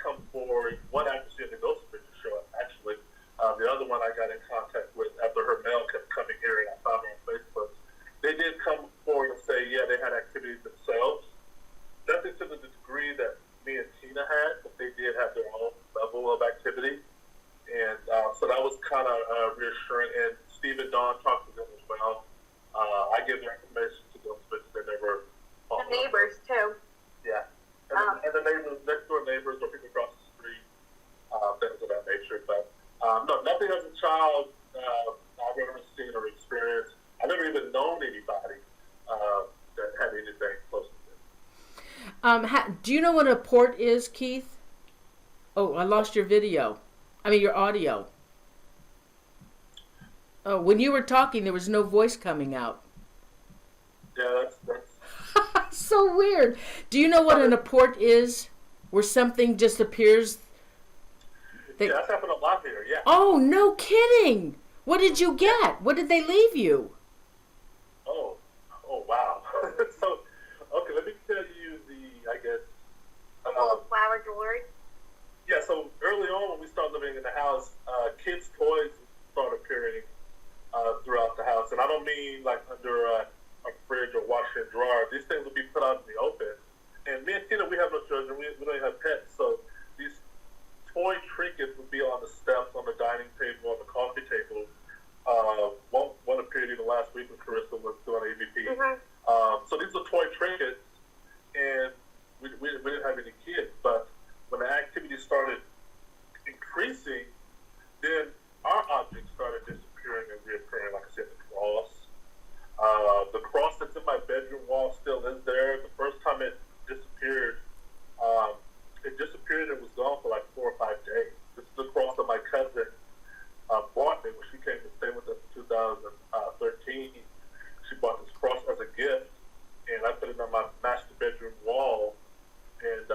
come forward. One actually in the Ghost Picture show, actually. The other one I got in contact with after her mail kept coming here, and I found her on Facebook. They did come forward and say, yeah, they had activities themselves. Nothing to the degree was kind of reassuring. And Steve and Dawn talked to them as well. I gave their information to them, but they never. The neighbors too. Yeah, and the neighbors, next door neighbors, or people across the street, things of that nature. But no, nothing as a child I've ever seen or experienced. I never even known anybody that had anything close to this. Do you know what a port is, Keith? Oh, I lost your video. I mean, your audio. Oh, when you were talking, there was no voice coming out. Yeah, that's so weird. Do you know what an apport is? Where something just appears? Yeah, that's happened a lot here, yeah. Oh, no kidding. What did you get? What did they leave you? Oh wow. So, okay, let me tell you I guess. Flower jewelry. Yeah, so early on when we started living in the house, kids' toys started appearing throughout the house. And I don't mean like under a fridge or washer and dryer. These things would be put out in the open. And me and Tina, we have no children. We don't even have pets. So these toy trinkets would be on the steps, on the dining table, on the coffee table. One appeared even last week when Carissa was doing AVP. So these are toy trinkets, and we didn't have any kids. But when the activity started increasing, then our objects started disappearing and reappearing. Like I said, the cross. The cross that's in my bedroom wall still is there. The first time it disappeared and was gone for like 4 or 5 days. This is the cross that my cousin bought me when she came to stay with us in 2013. She bought this cross as a gift, and I put it on my master bedroom wall, and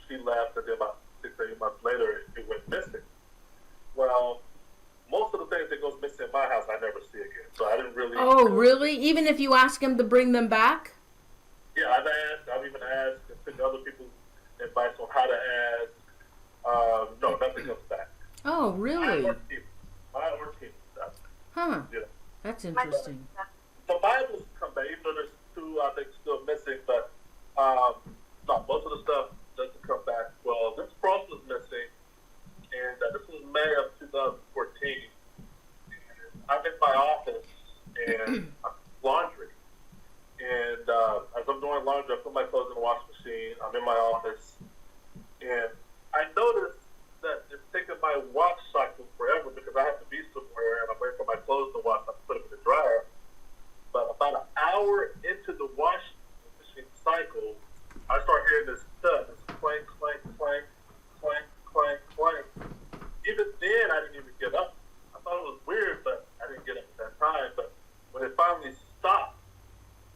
she left, and then about 6 or 8 months later, it went missing. Well, most of the things that goes missing in my house, I never see again. So I didn't really. Oh, really? Even if you ask them to bring them back? Yeah, I've even asked and took other people's advice on how to ask. No, nothing comes back. Oh, really? My or team stuff. Huh. Yeah. That's interesting. The Bibles come back, even though there's 2, I think, still missing, but no, most of the stuff doesn't come back. Well, this cross was missing, and this was May of 2014. I'm in my office, and I'm laundry. And as I'm doing laundry, I put my clothes in the washing machine. I'm in my office, and I noticed that it's taking my wash cycle forever because I have to be somewhere, and I'm waiting for my clothes to wash. I put them in the dryer. But about an hour into the wash machine cycle, I start hearing this thud, this clank, clank, clank, clank, clank, clank. Even then, I didn't even get up. I thought it was weird, but I didn't get up at that time. But when it finally stopped,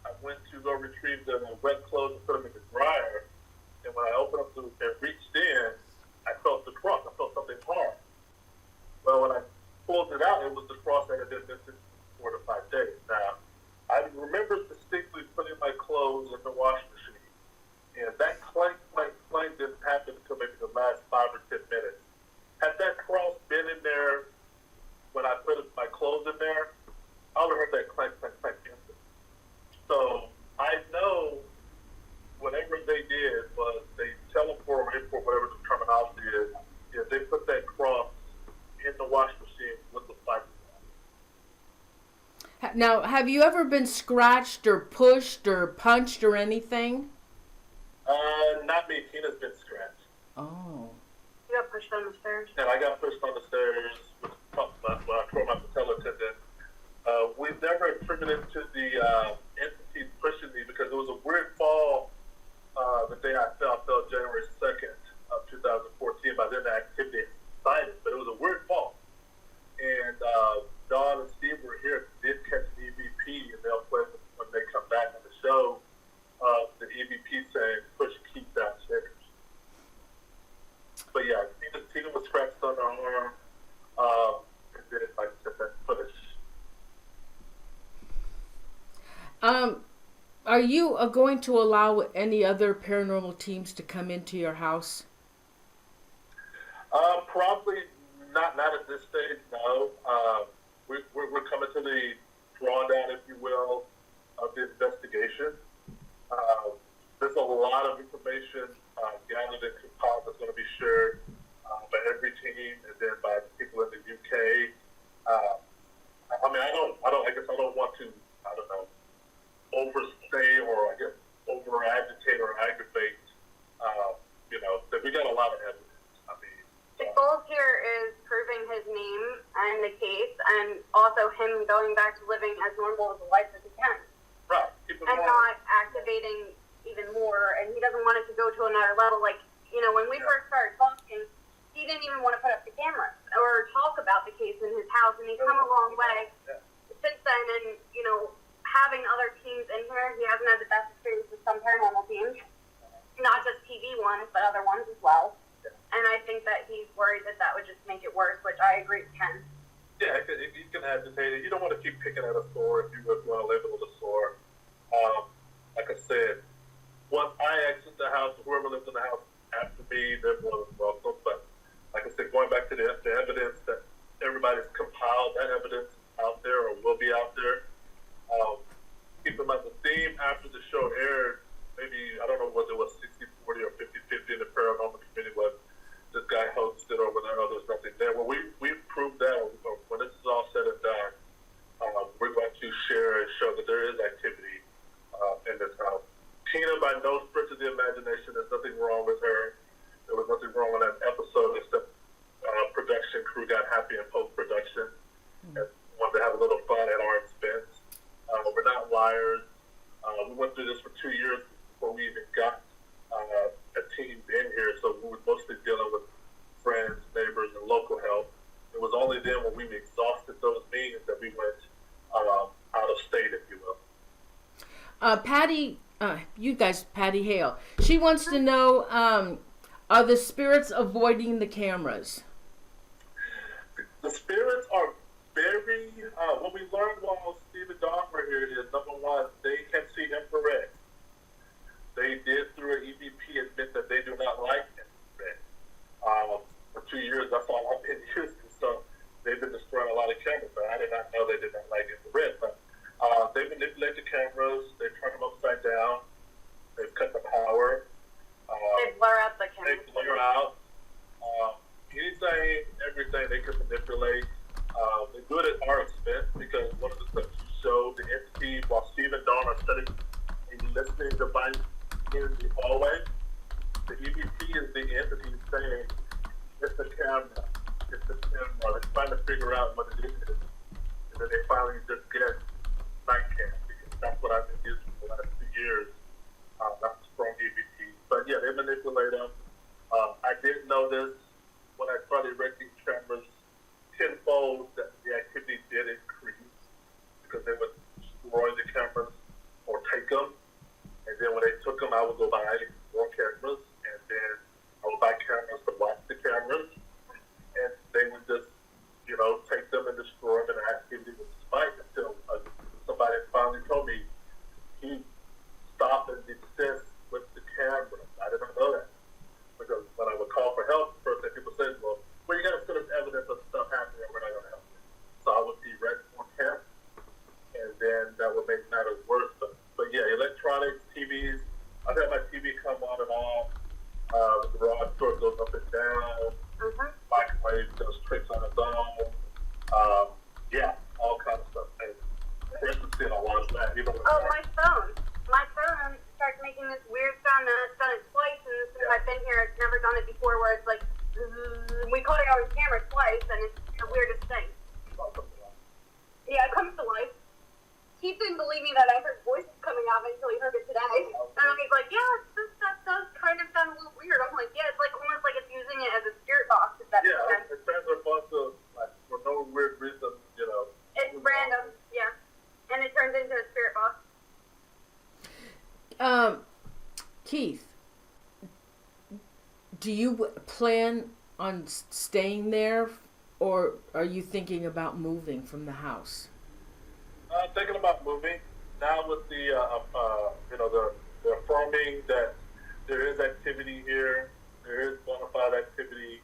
I went to go retrieve the wet clothes and put them in the dryer. And when I opened up and reached in, I felt the cross. I felt something hard. Well, when I pulled it out, it was the cross that had been missing 4 to 5 days. Now, I remember distinctly putting my clothes in the washing machine. And that clank, clank, clank didn't happen until maybe the last 5 or 10 minutes. Had that cross been in there when I put my clothes in there, I would have heard that clank, clank, clank instant. So I know whatever they did was they teleport or import, whatever the terminology is, they put that cross in the washing machine with the cycle. Now, have you ever been scratched or pushed or punched or anything? Not me. Tina's been scratched. Oh. You got pushed on the stairs. And I got pushed on the stairs with I tore my patella tendon. We've never attributed to the entity pushing me because it was a weird fall. The day I fell January 2nd of 2014. By then the activity had subsided, but it was a weird fall. And Dawn and Steve were here, did catch an EVP, and they'll play when they come back on the show. The EVP saying, "Push Keith downstairs." But yeah, Tina was scratched on her arm, and then like I said, that push. Are you going to allow any other paranormal teams to come into your house? Probably not at this stage, no. We're coming to the drawdown, if you will, of the investigation. There's a lot of information gathered and compiled that's going to be shared by every team and then by people in the UK and the case, and also him going back to living as normal as a life as he can. Right. And not activating even more, and he doesn't want it to go to another level. Like, you know, when we first started talking, he didn't even want to put up the cameras or talk about the case in his house, and he's come a long way since then. And, you know, having other teams in here, he hasn't had the best experience with some paranormal teams, not just TV ones, but other ones as well. And I think that he's worried that that would just make it worse, which I agree with Ken. Yeah, you can agitate it. You don't want to keep picking at a sore if you want to label it a sore. Like I said, once I exit the house, whoever lives in the house after me, they're more than welcome. But like I said, going back to the evidence that everybody's compiled, that evidence out there or will be out there. Keep in mind the theme after the show aired, maybe, I don't know whether it was 60-40 or 50-50 in the paranormal community, was this guy hosted or whether there's nothing there. Well, we've proved that when this is all said and done, we're going to share and show that there is activity in this house. Tina, by no stretch of the imagination, there's nothing wrong with her. There was nothing wrong with that episode, except production crew got happy in post-production and wanted to have a little fun at our expense. We're not liars. We went through this for 2 years before we even got a team in here, so we were mostly dealing with friends, neighbors, and local help. It was only then when we exhausted those means that we went out of state, if you will. Patty, Patty Hale, she wants to know, are the spirits avoiding the cameras? The spirits are very, what we learned while Steve and Don were here is, number one, they can see infrared. They did, through an EVP, admit that they do not like infrared. For 2 years, that's all I've been using, so they've been destroying a lot of cameras, but I did not know they did not like infrared. But they manipulate the cameras, they turn them upside down, they've cut the power. They blur out the cameras. They blur out. Anything, everything they can manipulate. They do it at our expense because one of the clips you showed, the entity, while Steve and Dawn are setting a listening device in the hallway, the EVP is the entity saying, it's the camera, it's the camera. They're trying to figure out what it is. And then they finally just get night cam, because that's what I've been using for the last 2 years. Not strong EVP. But yeah, they manipulate them. I didn't know this when I started renting cameras tenfold, that the activity did increase because they would destroy the cameras or take them. And then when they took them, I would go buy more cameras, and then I would buy cameras to watch the cameras, and they would just, you know, take them and destroy them, and the activity would spike until somebody finally told me he stopped and desist with the camera. I didn't know that, because when I would call for help, first thing people said, well, you got to send us evidence of stuff happening, and we're not going to help you. So I would erect more cameras, and then that would make matters worse. But yeah, electronics, TVs, I've had my TV come on and off. The garage door goes up and down. Microwave does tricks on its own. Yeah, all kinds of stuff. And Chris has seen a lot of that. My phone. My phone starts making this weird sound, and it's done it twice, and since I've been here, it's never done it before, where it's like, we caught it on camera twice, and it's the weirdest thing. Yeah, it comes to life. He didn't believe me that I heard voices coming out of it until he heard it today. And he's like, yeah, that does kind of sound a little weird. I'm like, yeah, it's like almost like it's using it as a spirit box, if that makes sense. Yeah, it sounds a bunch of, like, for no weird reason, you know. It's random, yeah. And it turns into a spirit box. Keith, do you plan on staying there, or are you thinking about moving from the house? I'm thinking about moving now with the, the affirming that there is activity here, there is bona fide activity,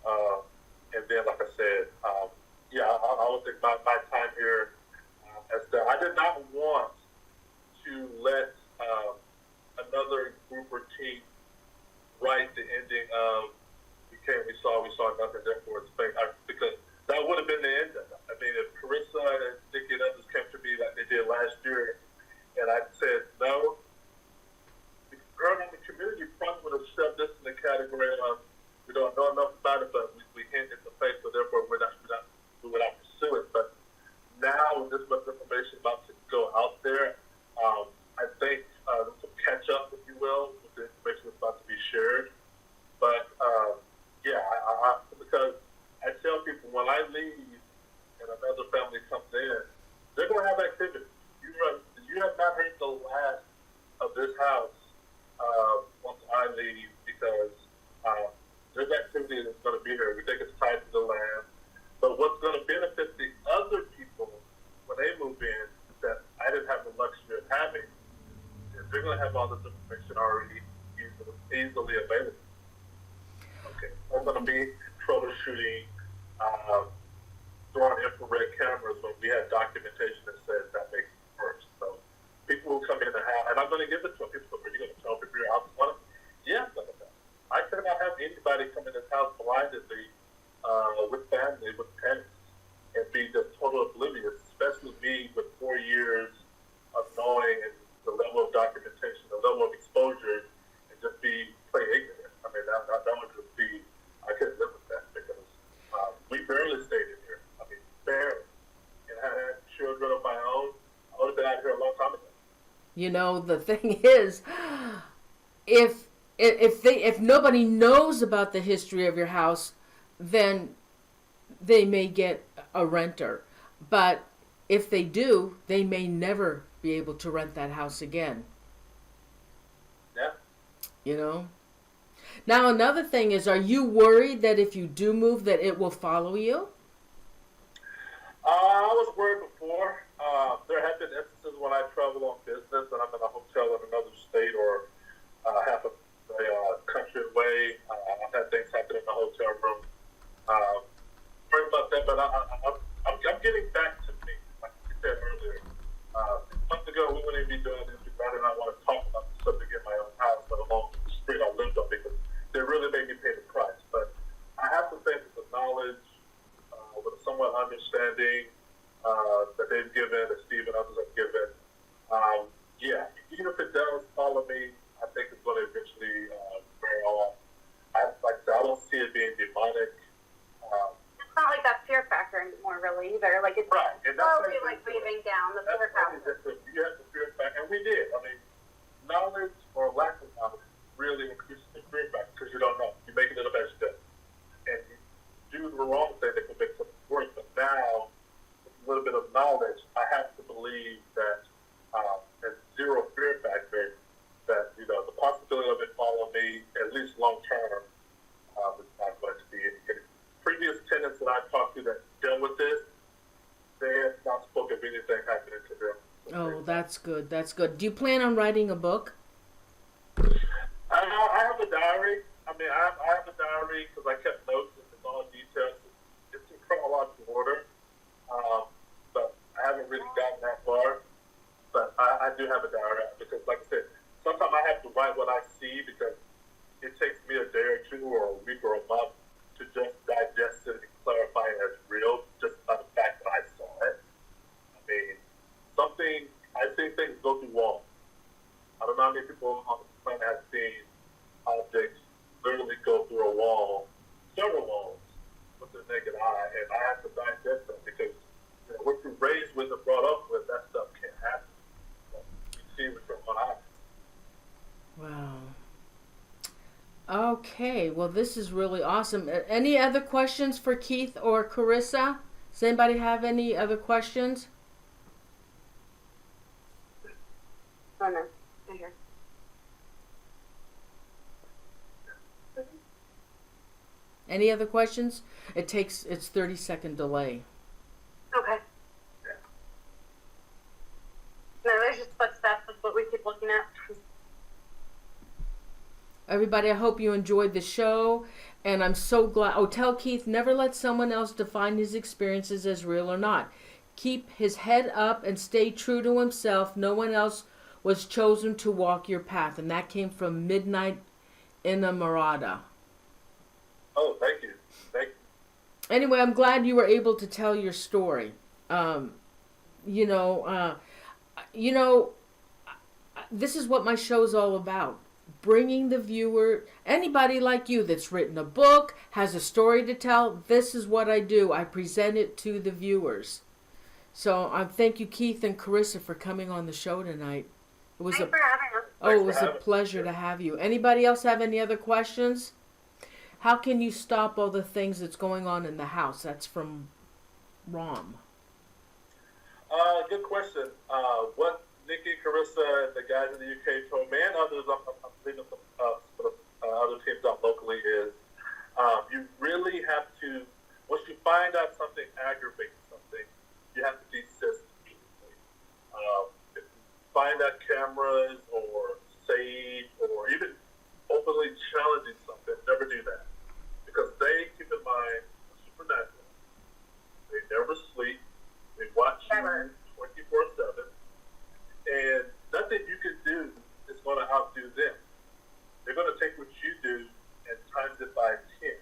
and then, like I said, I would think my time here as that. I did not want to let another group or team write the ending of we saw nothing, therefore it's fake, because that would have been the end of it. I mean, if Carissa and Nikki and others came to me like they did last year, and I said no, the paranormal community probably would have shoved this in the category of we don't know enough about it, but we hint at the face, so therefore we're not and another family comes in, they're going to have activity. You have not heard the last of this house once I leave, because there's activity that's going to be here. We think it's tied to the land. But what's going to benefit the other people when they move in that I didn't have the luxury of having is they're going to have all this information already easily available. Okay, I'm going to be troubleshooting, throwing infrared cameras when we have documentation that says that makes it worse. So people will come in the house, and I'm going to give it to them. People are going to tell people your house is one of them. Yes, I cannot have anybody come in this house blindly with family, with parents, and be just total oblivious, especially me with 4 years of knowing and the level of documentation, the level of exposure, and just be play ignorant. I mean, that would just be, I couldn't live with that, because we barely stayed in here. I mean, barely. And I had children of my own. I would have been out here a long time ago. You know, the thing is, if nobody knows about the history of your house, then they may get a renter. But if they do, they may never be able to rent that house again. Yeah. You know? Now, another thing is, are you worried that if you do move that it will follow you? I was worried before. There have been instances when I travel on business and I'm in a hotel in another state or half a country away. I've had things happen in the hotel room. Worried about that, but I'm getting back to me. Like you said earlier, 6 months ago we wouldn't even be doing this because I did not want to talk about the subject in my own house, let alone the street I lived on, because they really made me pay the price. But I have to say that the knowledge, with somewhat understanding that they've given, that Steve and others have given, yeah, even if it does follow me, I think it's going to eventually wear off. I don't see it being demonic. It's not like that fear factor anymore, really, either. Like, it's right. slowly, like, weaving down the fear factor. You have the fear factor, and we did. I mean, knowledge or lack of knowledge really increases the fear factor because you don't know. You're making it up as you go. And you do the wrong thing that can make something worse. But now, with a little bit of knowledge, I have to believe that there's zero fear factor, that, you know, the possibility of it following me, at least long term, is not going to be any. Previous tenants that I've talked to that dealt with this, they have not spoken of anything happening to them. Oh, that's good. That's good. Do you plan on writing a book? I have a diary. I mean, I have a diary because I kept notes and it's all details. It's in chronological order, but I haven't really gotten that far. But I do have a diary because, like I said, sometimes I have to write what I see because it takes me a day or two or a week or a month to just digest it and clarify it as real, just by the fact that I saw it. I mean, I see things go through walls. I don't know how many people on the planet have seen objects literally go through a wall, several walls, with their naked eye, and I have to digest them because, you know, what you're raised with and brought up with, that stuff can't happen. So you see it from one eye. Wow. Okay, well, this is really awesome. Any other questions for Keith or Carissa? Does anybody have any other questions? Oh, no. I'm here. Any other questions? It's 30-second delay. Okay. No, there's just footsteps. That's what we keep looking at. Everybody, I hope you enjoyed the show, and I'm so glad. Oh, tell Keith, never let someone else define his experiences as real or not. Keep his head up and stay true to himself. No one else was chosen to walk your path, and that came from Midnight Enamorada. Oh, thank you. Thank you. Anyway, I'm glad you were able to tell your story. This is what my show's all about. Bringing the viewer, anybody like you that's written a book, has a story to tell, this is what I do. I present it to the viewers. So thank you, Keith and Carissa, for coming on the show tonight. Thanks for having us. It was a pleasure to have you. Anybody else have any other questions? How can you stop all the things that's going on in the house? That's from wrong? Good question. What Nikki, Carissa, and the guys in the UK told me, and others, I'm leaving some other teams out locally, is you really have to, once you find out something aggravates something, you have to desist immediately. If you find out cameras or save or even openly challenging something, never do that. Because they, keep in mind, supernatural. They never sleep. They watch you 24/7. And nothing you can do is going to outdo them. They're going to take what you do and times it by 10.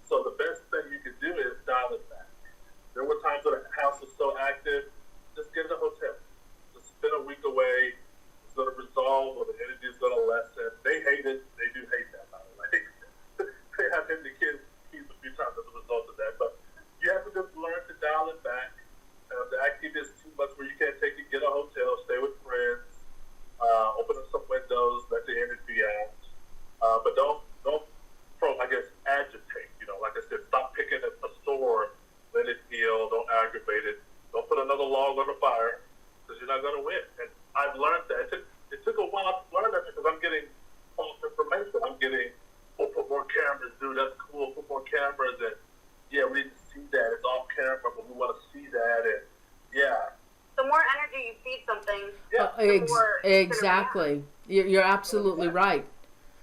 So the best thing you can do is dial it back. There were times when the house was so active, just get in a hotel. Just spend a week away. It's going to resolve, or the energy is going to lessen. They hate it. They do hate that, by the way. They have hit the kids a few times as a result of that. But you have to just learn to dial it back. If the activity is too much where you can't take it, get a hotel, stay with friends, open up some windows, let the energy out. But don't agitate. Like I said, stop picking at a store, let it heal, don't aggravate it. Don't put another log on the fire, because you're not going to win. And I've learned that. It took a while to learn that, because I'm getting false information. I'm getting, put more cameras, dude, that's cool, put more cameras, and yeah, we didn't see that. It's off camera, but we want to see that, and yeah. The more energy you feed something, Exactly. You're absolutely right.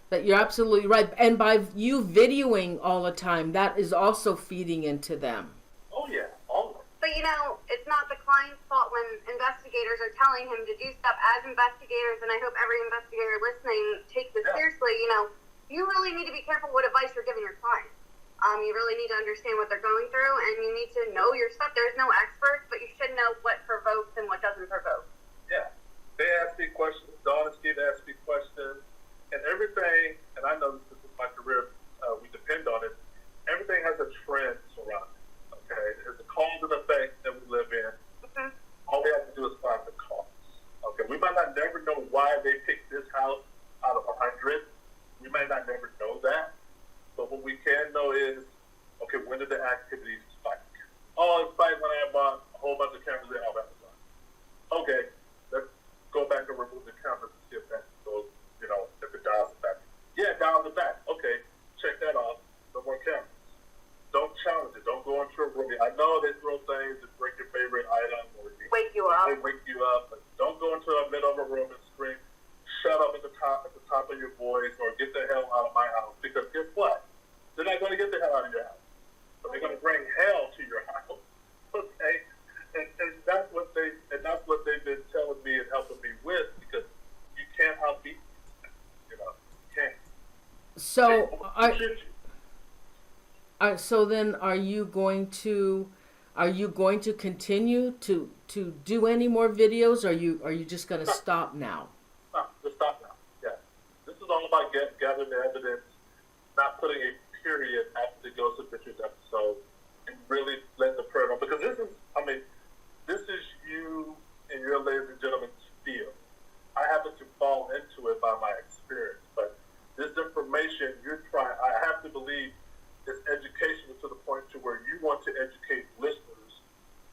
You're absolutely right. And by you videoing all the time, that is also feeding into them. Oh, yeah. Always. But it's not the client's fault when investigators are telling him to do stuff. As investigators, and I hope every investigator listening takes this seriously, you really need to be careful what advice you're giving your clients. You really need to understand what they're going through, and you need to know your stuff. There's no experts, but you should know what provokes and what doesn't provoke. Yeah. They ask me questions. Dawn and Steve ask me questions. And everything, and I know this is my career, we depend on it, everything has a trend surrounding it, okay? There's a cause and effect that we live in. Mm-hmm. All we have to do is find the cause, okay? We might not never know why they picked this house out of 100. We might not never know that. But what we can know is, okay, when did the activities spike? Oh, it spiked when I bought a whole bunch of cameras in Amazon. Okay, let's go back and remove the cameras and see if that goes, if it dials it back. Yeah, dials it back. Okay, check that off. No more cameras. Don't challenge it. Don't go into a room. I know they throw things that break your favorite item or wake you up. They wake you up, but don't go into a middle of a room and scream, shut up at the top of your voice, or get the hell out of my house. Because guess what? They're not going to get the hell out of your house. But they're going to bring hell to your house. Okay? And that's what they've been telling me and helping me with, because you can't outbeat these things. You can't. So then are you going to continue to do any more videos, or are you just going to stop now? No, just stop now. Yeah. This is all about gathering the evidence, not putting a period after the Ghost Adventures episode, and really letting the prayer know. Because this is you and your ladies and gentlemen's field. I happen to fall into it by my experience, but this information I have to believe is educational to the point to where you want to educate listeners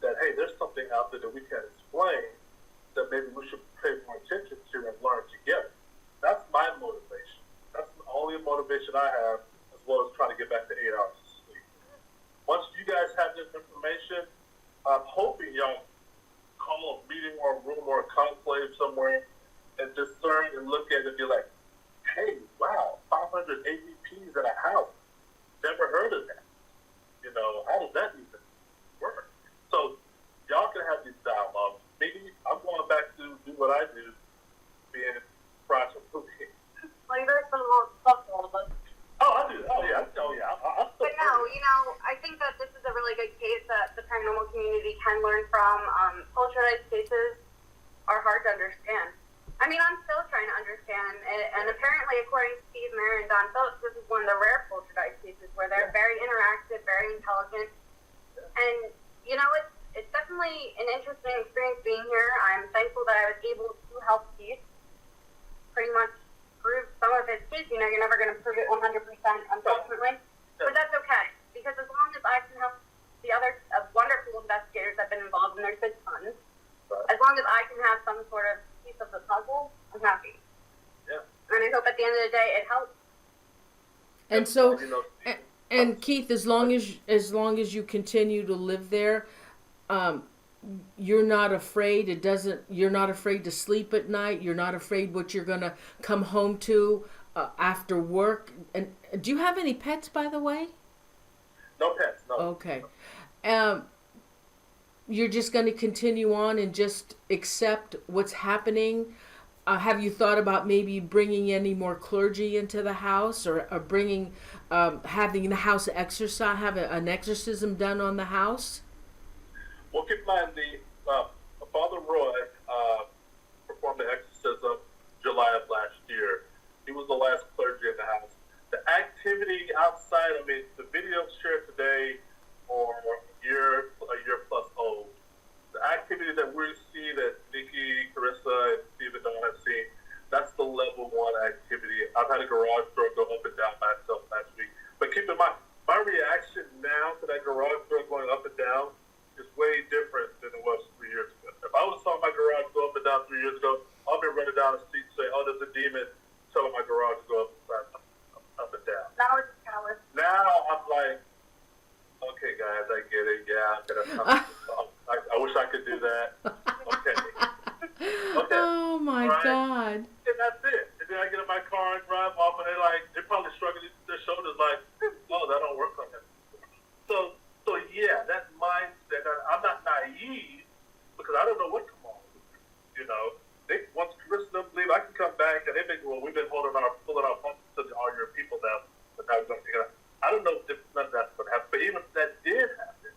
that, hey, there's something out there that we can't explain that maybe we should pay more attention to and learn together. That's my motivation. That's the only motivation I have, as well as trying to get back to 8 hours of sleep. Once you guys have this information, I'm hoping y'all call a meeting or a room or a conclave somewhere and discern and look at it and be like, hey, wow, 500 AVPs at a house. Never heard of that. How does that even work? So y'all can have these dialogues. Maybe I'm going back to do what I do, being project movie. Well, you're very similar to all of us. Oh, I do. Oh, yeah. But no, I think that this is a really good case that the paranormal community can learn from. Poltergeist cases are hard to understand. I'm still trying to understand, and apparently, according to Steve Mayer and Don Phillips, this is one of the rare poltergeist cases where they're very interactive, very intelligent, and, it's definitely an interesting experience being here. I'm thankful that I was able to help Keith pretty much prove some of his case. You're never going to prove it 100%, unfortunately, but that's okay, because as long as I can help the other wonderful investigators the day, it helps. And so, and Keith, as long as you continue to live there, you're not afraid. You're not afraid to sleep at night. You're not afraid what you're gonna come home to after work. And do you have any pets, by the way? No pets. No. Okay. You're just going to continue on and just accept what's happening. Have you thought about maybe bringing any more clergy into the house, or bringing, having the house exorcise, have an exorcism done on the house? Well, keep in mind Father Roy performed the exorcism July of last year. He was the last clergy in the house. The activity outside, I mean, the videos shared today are a year plus old. The activity that we see, that Nikki, Carissa, and Stephen don't have seen, that's the level 1 activity. I've had a garage door go up and down myself last week. But keep in mind, my reaction now to that garage door going up and down is way different than it was 3 years ago. If I would have saw my garage go up and down 3 years ago, I'll be running down the street and say, oh, there's a demon telling my garage to go up and down. Now it's callous. Now I'm like, okay, guys, I get it. Yeah, I wish I could do that. Okay. Oh my God. And that's it. And then I get in my car and drive off, and they're probably struggling their shoulders like, oh, that don't work on them. So yeah, that mindset. I'm not naive because I don't know what tomorrow will do. You know, once Chris doesn't believe, I can come back and they think, well, we've been pulling our funds to all your people now, but now we're going to take it out. I don't know if none of that's going to happen, but even if that did happen,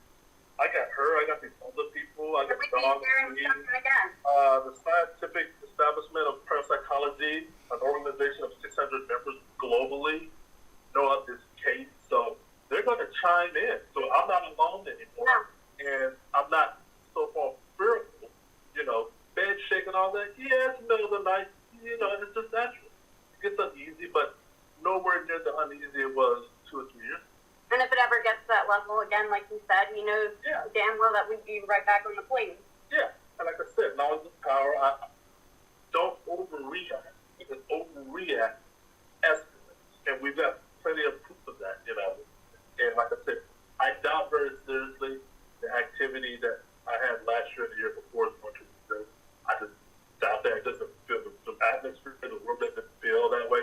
I got her, I got these other people, I got dogs. The Scientific Establishment of Parapsychology, an organization of 600 members globally, know of this case, so they're going to chime in. So I'm not alone anymore, and I'm not so far fearful. You know, bed shaking, all that. Yeah, it's the middle of the night. You know, it's just natural. It gets uneasy, but nowhere near the uneasy it was 2 or 3 years. And if it ever gets to that level again, like you said, he knows damn well that we'd be right back on the plane. Yeah, and like I said, knowledge is power. I don't overreact, because overreact escalates, and we've got plenty of proof of that, you know. And like I said, I doubt very seriously the activity that I had last year and the year before is going to exist. I just doubt that. It doesn't feel the atmosphere, the room doesn't feel that way.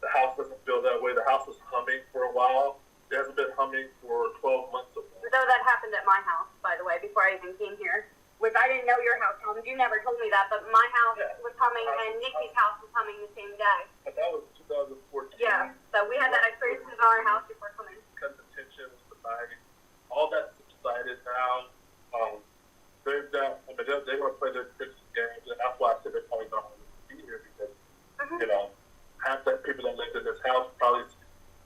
The house doesn't feel that way. The house was humming for a while. It hasn't been humming for 12 months or more. So that happened at my house, by the way, before I even came here, which I didn't know your house hummed. You never told me that, but my house was humming and Nikki's house was humming the same day. But that was 2014. Yeah, so we had that experience in our house before coming. Because the tension was subsiding. All that's subsided now. They're going to play their Christmas games, and that's why I said they're probably not going to be here, because, you know, half the people that lived in this house probably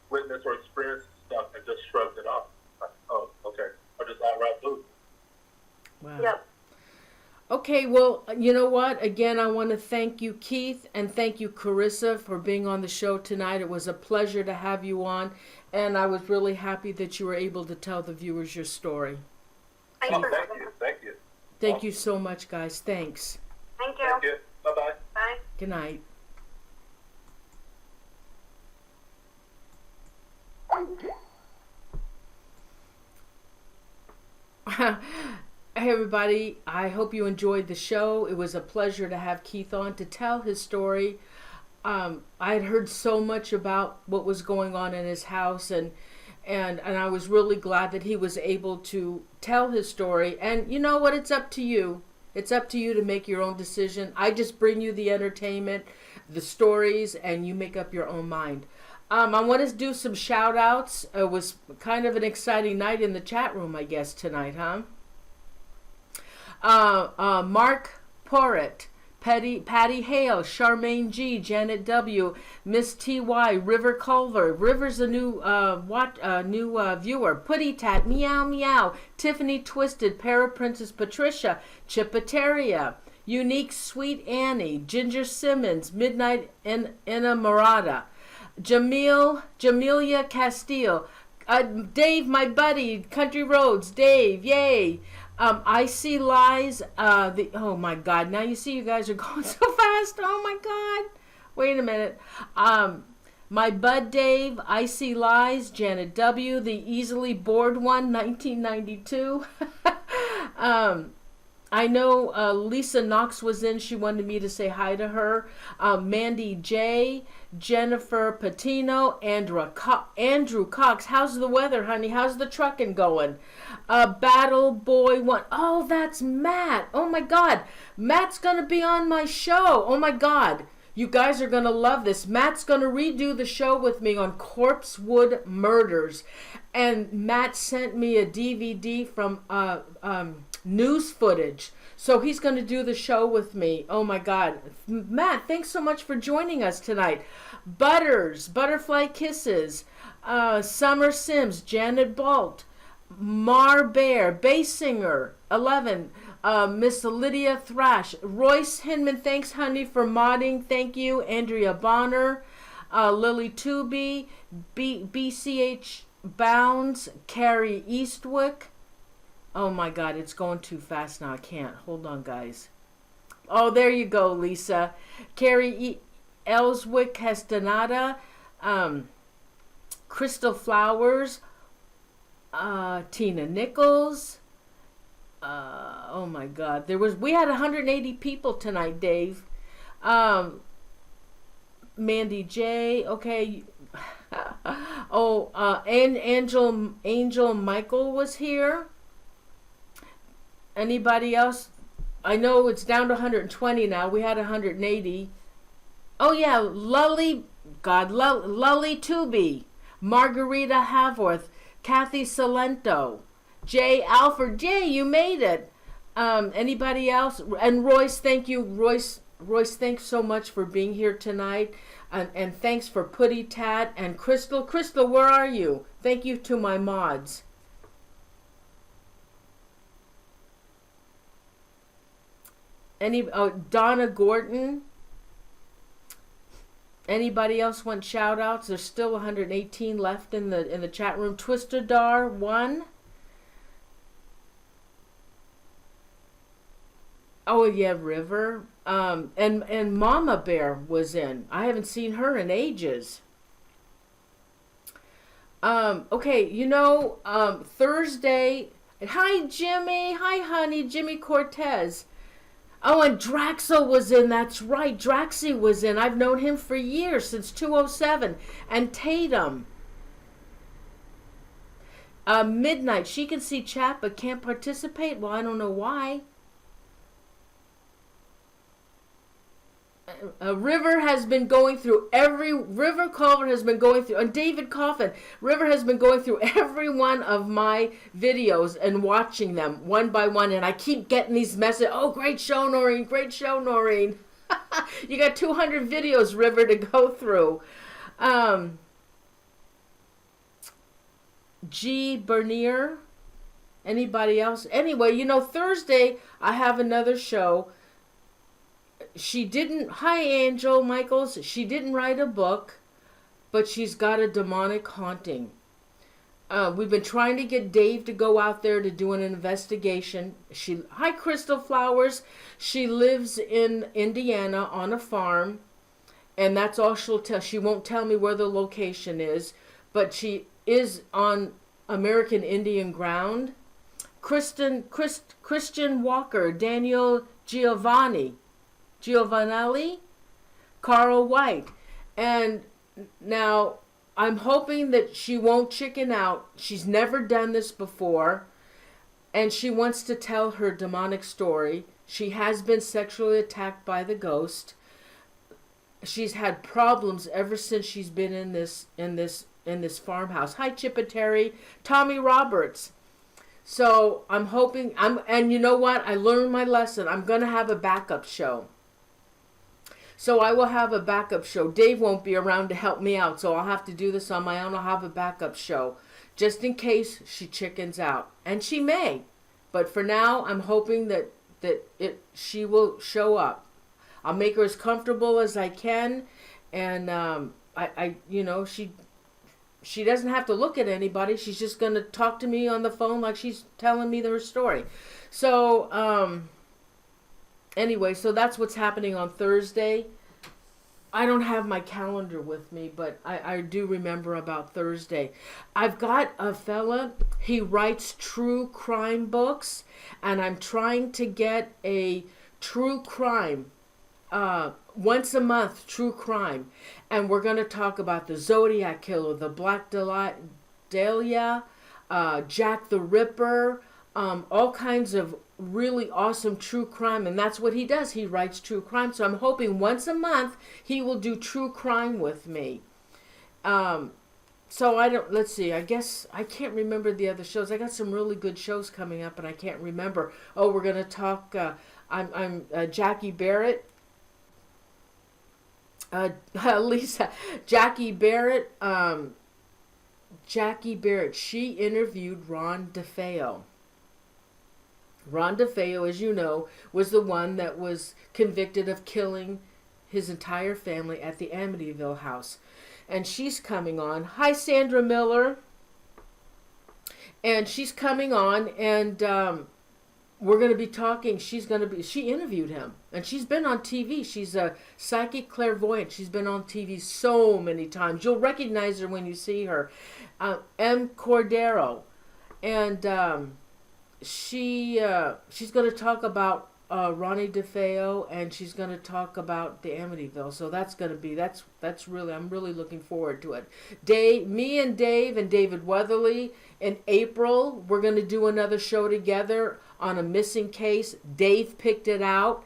witnessed or experienced stuff and just shrugged it off. Like, oh, okay. Or just outright lose. Wow. Yep. Okay, well, you know what? Again, I want to thank you, Keith, and thank you, Carissa, for being on the show tonight. It was a pleasure to have you on, and I was really happy that you were able to tell the viewers your story. Thank you. Thank you. Thank you so much, guys. Thanks. Thank you. Thank you. Bye-bye. Bye. Good night. Hey everybody, I hope you enjoyed the show. It was a pleasure to have Keith on to tell his story. I had heard so much about what was going on in his house, and I was really glad that he was able to tell his story. And you know what? It's up to you. It's up to you to make your own decision. I just bring you the entertainment, the stories, and you make up your own mind. I want to do some shout outs. It was kind of an exciting night in the chat room, I guess, tonight, huh? Mark Porrett, Patty Hale, Charmaine G, Janet W, Miss T.Y, River Culver. River's a new viewer. Putty Tat, Meow Meow, Tiffany Twisted, Para Princess Patricia, Chipateria, Unique Sweet Annie, Ginger Simmons, Midnight Enamorada, Jamelia Castile, Dave, my buddy, Country Roads, Dave, yay. I See Lies, oh my God, now you see you guys are going so fast, oh my God, wait a minute. My Bud Dave, I See Lies, Janet W., The Easily Bored One, 1992. I know Lisa Knox was in. She wanted me to say hi to her. Mandy J, Jennifer Patino, Andrew Cox. How's the weather, honey? How's the trucking going? Battle Boy 1. Oh, that's Matt. Oh, my God. Matt's going to be on my show. Oh, my God. You guys are going to love this. Matt's going to redo the show with me on Corpsewood Murders. And Matt sent me a DVD from news footage. So he's going to do the show with me. Oh my God. Matt, thanks so much for joining us tonight. Butters, Butterfly Kisses, Summer Sims, Janet Balt, Mar Bear, Bass Singer, 11, Miss Lydia Thrash, Royce Hinman, thanks honey for modding. Thank you. Andrea Bonner, Lily Tooby, BCH Bounds, Carrie Eastwick. Oh my God, it's going too fast now. I can't. Hold on, guys. Oh, there you go, Lisa. Carrie Ellswick Castaneda, Crystal Flowers, Tina Nichols. Oh my God, we had 180 people tonight, Dave. Mandy J. Okay. And Angel Michael was here. Anybody else? I know it's down to 120 now. We had 180. Oh yeah, Lully Tooby, Margarita Havorth, Kathy Salento, Jay Alford. Jay, you made it. Anybody else? And Royce, thank you. Royce, thanks so much for being here tonight. And thanks for Putty Tat and Crystal. Crystal, where are you? Thank you to my mods. Donna Gordon. Anybody else want shout outs? There's still 118 left in the chat room. Twister Dar 1. Oh yeah, River. And Mama Bear was in. I haven't seen her in ages. Okay, Thursday. Hi Jimmy. Hi honey, Jimmy Cortez. Oh, and Draxel was in. That's right. Draxie was in. I've known him for years, since 2007. And Tatum. Midnight. She can see chat but can't participate. Well, I don't know why. River has been going through River Culver has been going through, and David Coffin, River has been going through every one of my videos and watching them one by one, and I keep getting these messages. Oh, great show, Noreen, great show, Noreen. You got 200 videos, River, to go through. G. Bernier. Anybody else? Anyway, Thursday I have another show. Hi Angel Michaels, she didn't write a book, but she's got a demonic haunting. We've been trying to get Dave to go out there to do an investigation. Hi Crystal Flowers, she lives in Indiana on a farm, and that's all she'll tell. She won't tell me where the location is, but she is on American Indian ground. Christian Walker, Daniel Giovanelli, Carl White. And now I'm hoping that she won't chicken out. She's never done this before, and she wants to tell her demonic story. She has been sexually attacked by the ghost. She's had problems ever since she's been in this farmhouse. Hi Chippetary, Tommy Roberts. So I'm hoping and you know what? I learned my lesson. I'm gonna have a backup show. So I will have a backup show. Dave won't be around to help me out, so I'll have to do this on my own. I'll have a backup show just in case she chickens out. And she may. But for now, I'm hoping that she will show up. I'll make her as comfortable as I can, and she doesn't have to look at anybody. She's just going to talk to me on the phone like she's telling me her story. So anyway, so that's what's happening on Thursday. I don't have my calendar with me, but I do remember about Thursday. I've got a fella, he writes true crime books, and I'm trying to get a true crime, once a month, true crime. And we're going to talk about the Zodiac Killer, the Black Dahlia, Jack the Ripper, all kinds of really awesome true crime, and that's what he does. He writes true crime. So I'm hoping once a month he will do true crime with me. So let's see, I guess I can't remember the other shows. I got some really good shows coming up and I can't remember. Oh, we're going to talk, I'm Jackie Barrett. Lisa, Jackie Barrett, she interviewed Ron DeFeo. Ron DeFeo, as you know, was the one that was convicted of killing his entire family at the Amityville house. And she's coming on. Hi, Sandra Miller. And she's coming on, and we're going to be talking. She interviewed him, and she's been on TV. She's a psychic clairvoyant. She's been on TV so many times. You'll recognize her when you see her. M. Cordero. And she's going to talk about Ronnie DeFeo, and she's going to talk about the Amityville. So that's going to be, that's really, I'm really looking forward to it. Me and Dave and David Weatherly, in April, we're going to do another show together on a missing case. Dave picked it out,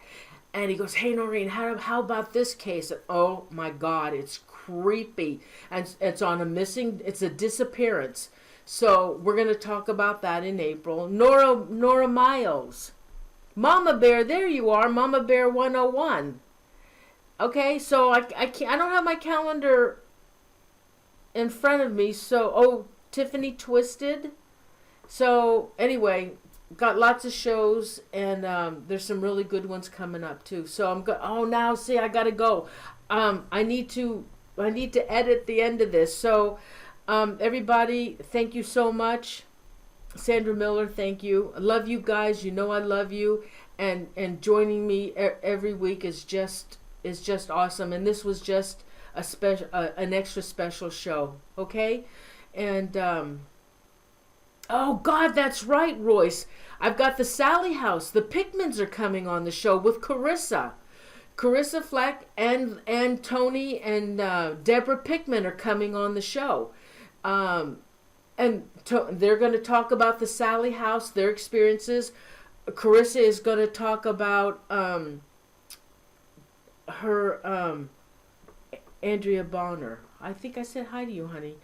and he goes, hey, Noreen, how about this case? And, oh my God, it's creepy. And it's on it's a disappearance. So we're going to talk about that in April. Nora Miles. Mama Bear, there you are. Mama Bear 101. Okay, so I don't have my calendar in front of me. So, Tiffany Twisted. So, anyway, got lots of shows, and there's some really good ones coming up too. So now see, I got to go. I need to edit the end of this. So, everybody, thank you so much. Sandra Miller, thank you. I love you guys. You know I love you, and joining me every week is just awesome. And this was just an extra special show, okay? And oh God, that's right, Royce. I've got the Sally House. The Pickmans are coming on the show with Carissa Fleck, and Tony and Deborah Pickman are coming on the show. And they're going to talk about the Sally House, their experiences. Carissa is going to talk about her Andrea Bonner. I think I said hi to you, honey.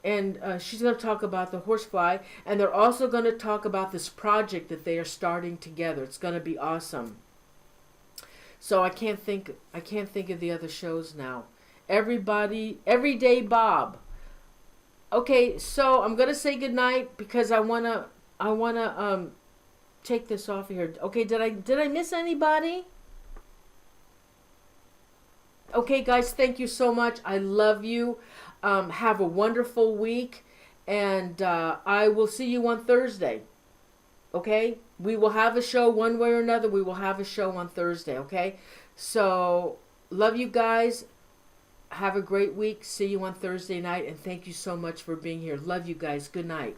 And she's going to talk about the horsefly, and they're also going to talk about this project that they are starting together. It's going to be awesome. So I can't think of the other shows now. Everybody, Everyday Bob. Okay, so I'm gonna say goodnight because I wanna take this off of here. Okay, did I miss anybody? Okay, guys, thank you so much. I love you. Have a wonderful week, and I will see you on Thursday. Okay, we will have a show one way or another. We will have a show on Thursday. Okay, so love you guys. Have a great week. See you on Thursday night, and thank you so much for being here. Love you guys. Good night.